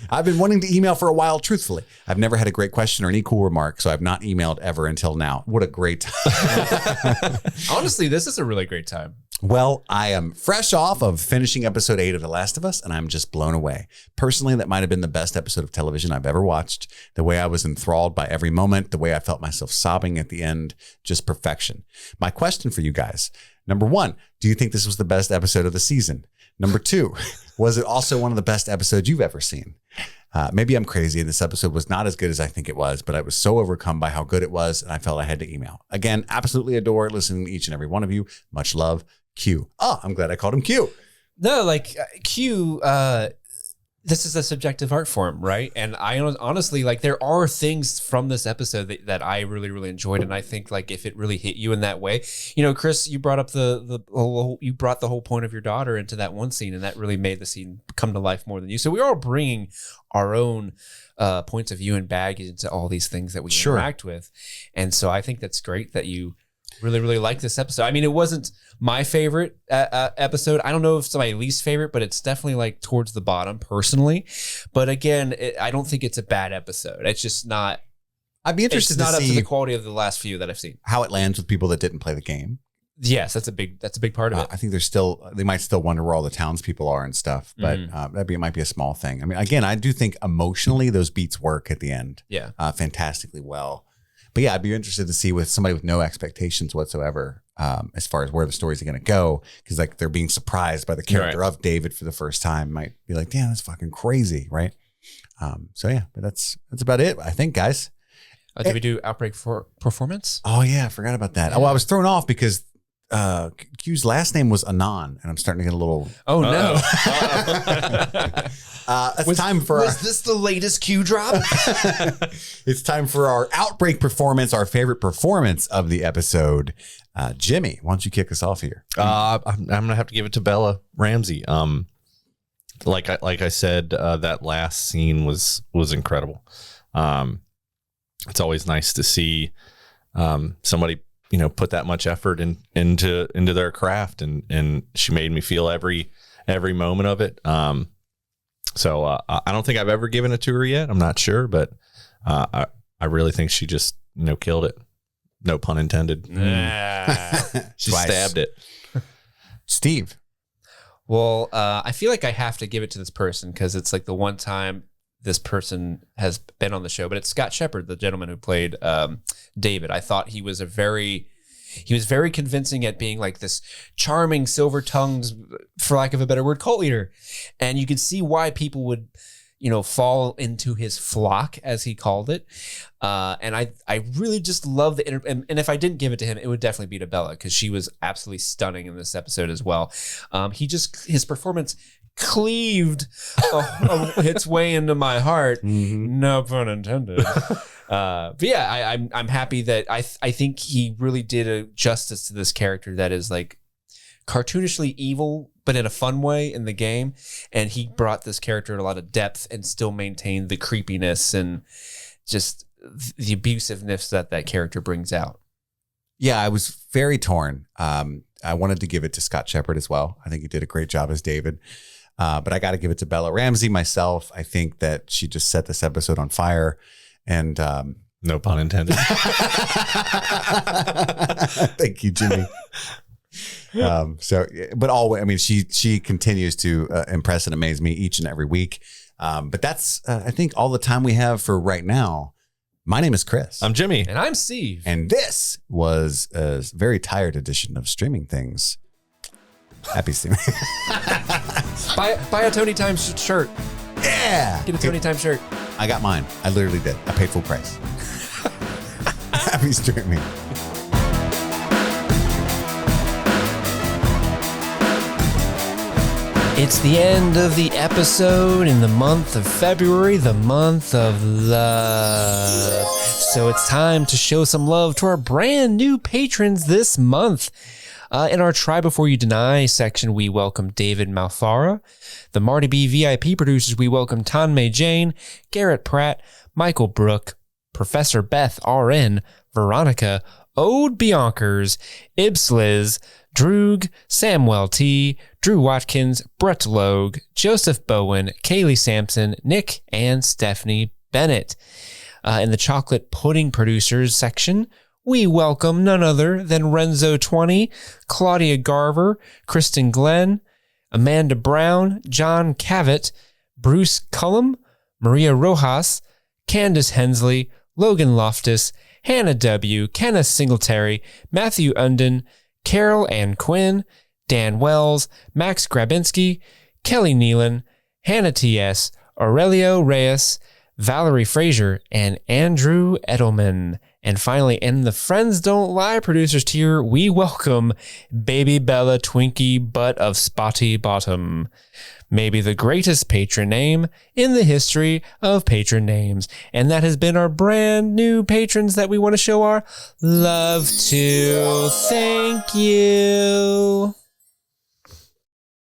B: I've been wanting to email for a while, truthfully. I've never had a great question or any cool remark, so I've not emailed ever until now. What a great time.
A: Honestly, this is a really great time.
B: Well, I am fresh off of finishing episode 8 of The Last of Us, and I'm just blown away. Personally, that might have been the best episode of television I've ever watched. The way I was enthralled by every moment, the way I felt myself sobbing at the end, just perfection. My question for you guys, number 1, do you think this was the best episode of the season? Number 2, was it also one of the best episodes you've ever seen? Maybe I'm crazy and this episode was not as good as I think it was, but I was so overcome by how good it was and I felt I had to email. Again, absolutely adore listening to each and every one of you. Much love, Q. Oh, I'm glad I called him Q.
A: No, like Q, this is a subjective art form, right? And I honestly, like, there are things from this episode that I really, really enjoyed. And I think, like, if it really hit you in that way, you know, Chris, you brought up you brought the whole point of your daughter into that one scene, and that really made the scene come to life more than you. So we're all bringing our own points of view and baggage into all these things that we interact with. And so I think that's great that you Really, really like this episode. I mean, it wasn't my favorite episode. I don't know if it's my least favorite, but it's definitely like towards the bottom personally. But again, I don't think it's a bad episode. It's just not.
B: I'd be interested
A: It's
B: to
A: not up
B: see
A: to the quality of the last few that I've seen.
B: how it lands with people that didn't play the game.
A: Yes, that's a big part of it.
B: I think they might still wonder where all the townspeople are and stuff, but it might be a small thing. I mean, again, I do think emotionally those beats work at the end.
A: Yeah.
B: Fantastically well. But yeah, I'd be interested to see with somebody with no expectations whatsoever, as far as where the stories are going to go. Cause like they're being surprised by the character of David for the first time, might be like, damn, that's fucking crazy. Right. So yeah, but that's about it, I think, guys.
A: Did we do Outbreak for Performance?
B: Oh yeah. I forgot about that. Yeah. Oh, I was thrown off because Q's last name was Anon, and I'm starting to get a little.
A: Oh no!
B: It's time for.
A: Was this the latest Q drop?
B: It's time for our Outbreak performance, our favorite performance of the episode. Jimmy, why don't you kick us off here?
C: I'm gonna have to give it to Bella Ramsey. Like I said, that last scene was incredible. It's always nice to see somebody, put that much effort into their craft, and she made me feel every moment of it. So I don't think I've ever given it to her yet. I'm not sure, but I really think she just killed it. No pun intended. She stabbed it.
B: Steve.
A: Well, I feel like I have to give it to this person because it's like the one time this person has been on the show, but it's Scott Shepherd, the gentleman who played David. I thought he was very convincing at being like this charming, silver-tongued, for lack of a better word, cult leader. And you could see why people would, fall into his flock, as he called it. And I really just love the and if I didn't give it to him, it would definitely be to Bella, because she was absolutely stunning in this episode as well. His performance cleaved its way into my heart. Mm-hmm. No pun intended. But yeah, I'm happy that I think he really did a justice to this character that is like cartoonishly evil, but in a fun way in the game. And he brought this character a lot of depth and still maintained the creepiness and just the abusiveness that character brings out.
B: Yeah, I was very torn. I wanted to give it to Scott Shepherd as well. I think he did a great job as David. But I got to give it to Bella Ramsey myself. I think that she just set this episode on fire. And
C: no pun intended.
B: Thank you, Jimmy. But always, I mean, she continues to impress and amaze me each and every week. But that's, I think, all the time we have for right now. My name is Chris.
C: I'm Jimmy.
A: And I'm Steve.
B: And this was a very tired edition of Streaming Things. Happy streaming.
A: Buy a Tony Time shirt.
B: Yeah.
A: Get a Tony Time shirt.
B: I got mine. I literally did. I paid full price. Happy streaming.
A: It's the end of the episode in the month of February, the month of love. So it's time to show some love to our brand new patrons this month. In our Try Before You Deny section, we welcome David Malfara. The Marty B VIP producers, we welcome Tanmay Jane, Garrett Pratt, Michael Brook, Professor Beth RN, Veronica, Ode Bionkers, Ibsliz, Droog, Samuel T, Drew Watkins, Brett Logue, Joseph Bowen, Kaylee Sampson, Nick, and Stephanie Bennett. In the Chocolate Pudding Producers section, we welcome none other than Renzo20, Claudia Garver, Kristen Glenn, Amanda Brown, John Cavett, Bruce Cullum, Maria Rojas, Candace Hensley, Logan Loftus, Hannah W., Kenneth Singletary, Matthew Unden, Carol Ann Quinn, Dan Wells, Max Grabinski, Kelly Nealon, Hannah T.S., Aurelio Reyes, Valerie Frazier, and Andrew Edelman. And finally, in the Friends Don't Lie producers tier, we welcome Baby Bella Twinkie Butt of Spotty Bottom. Maybe the greatest patron name in the history of patron names. And that has been our brand new patrons that we want to show our love to. Thank you.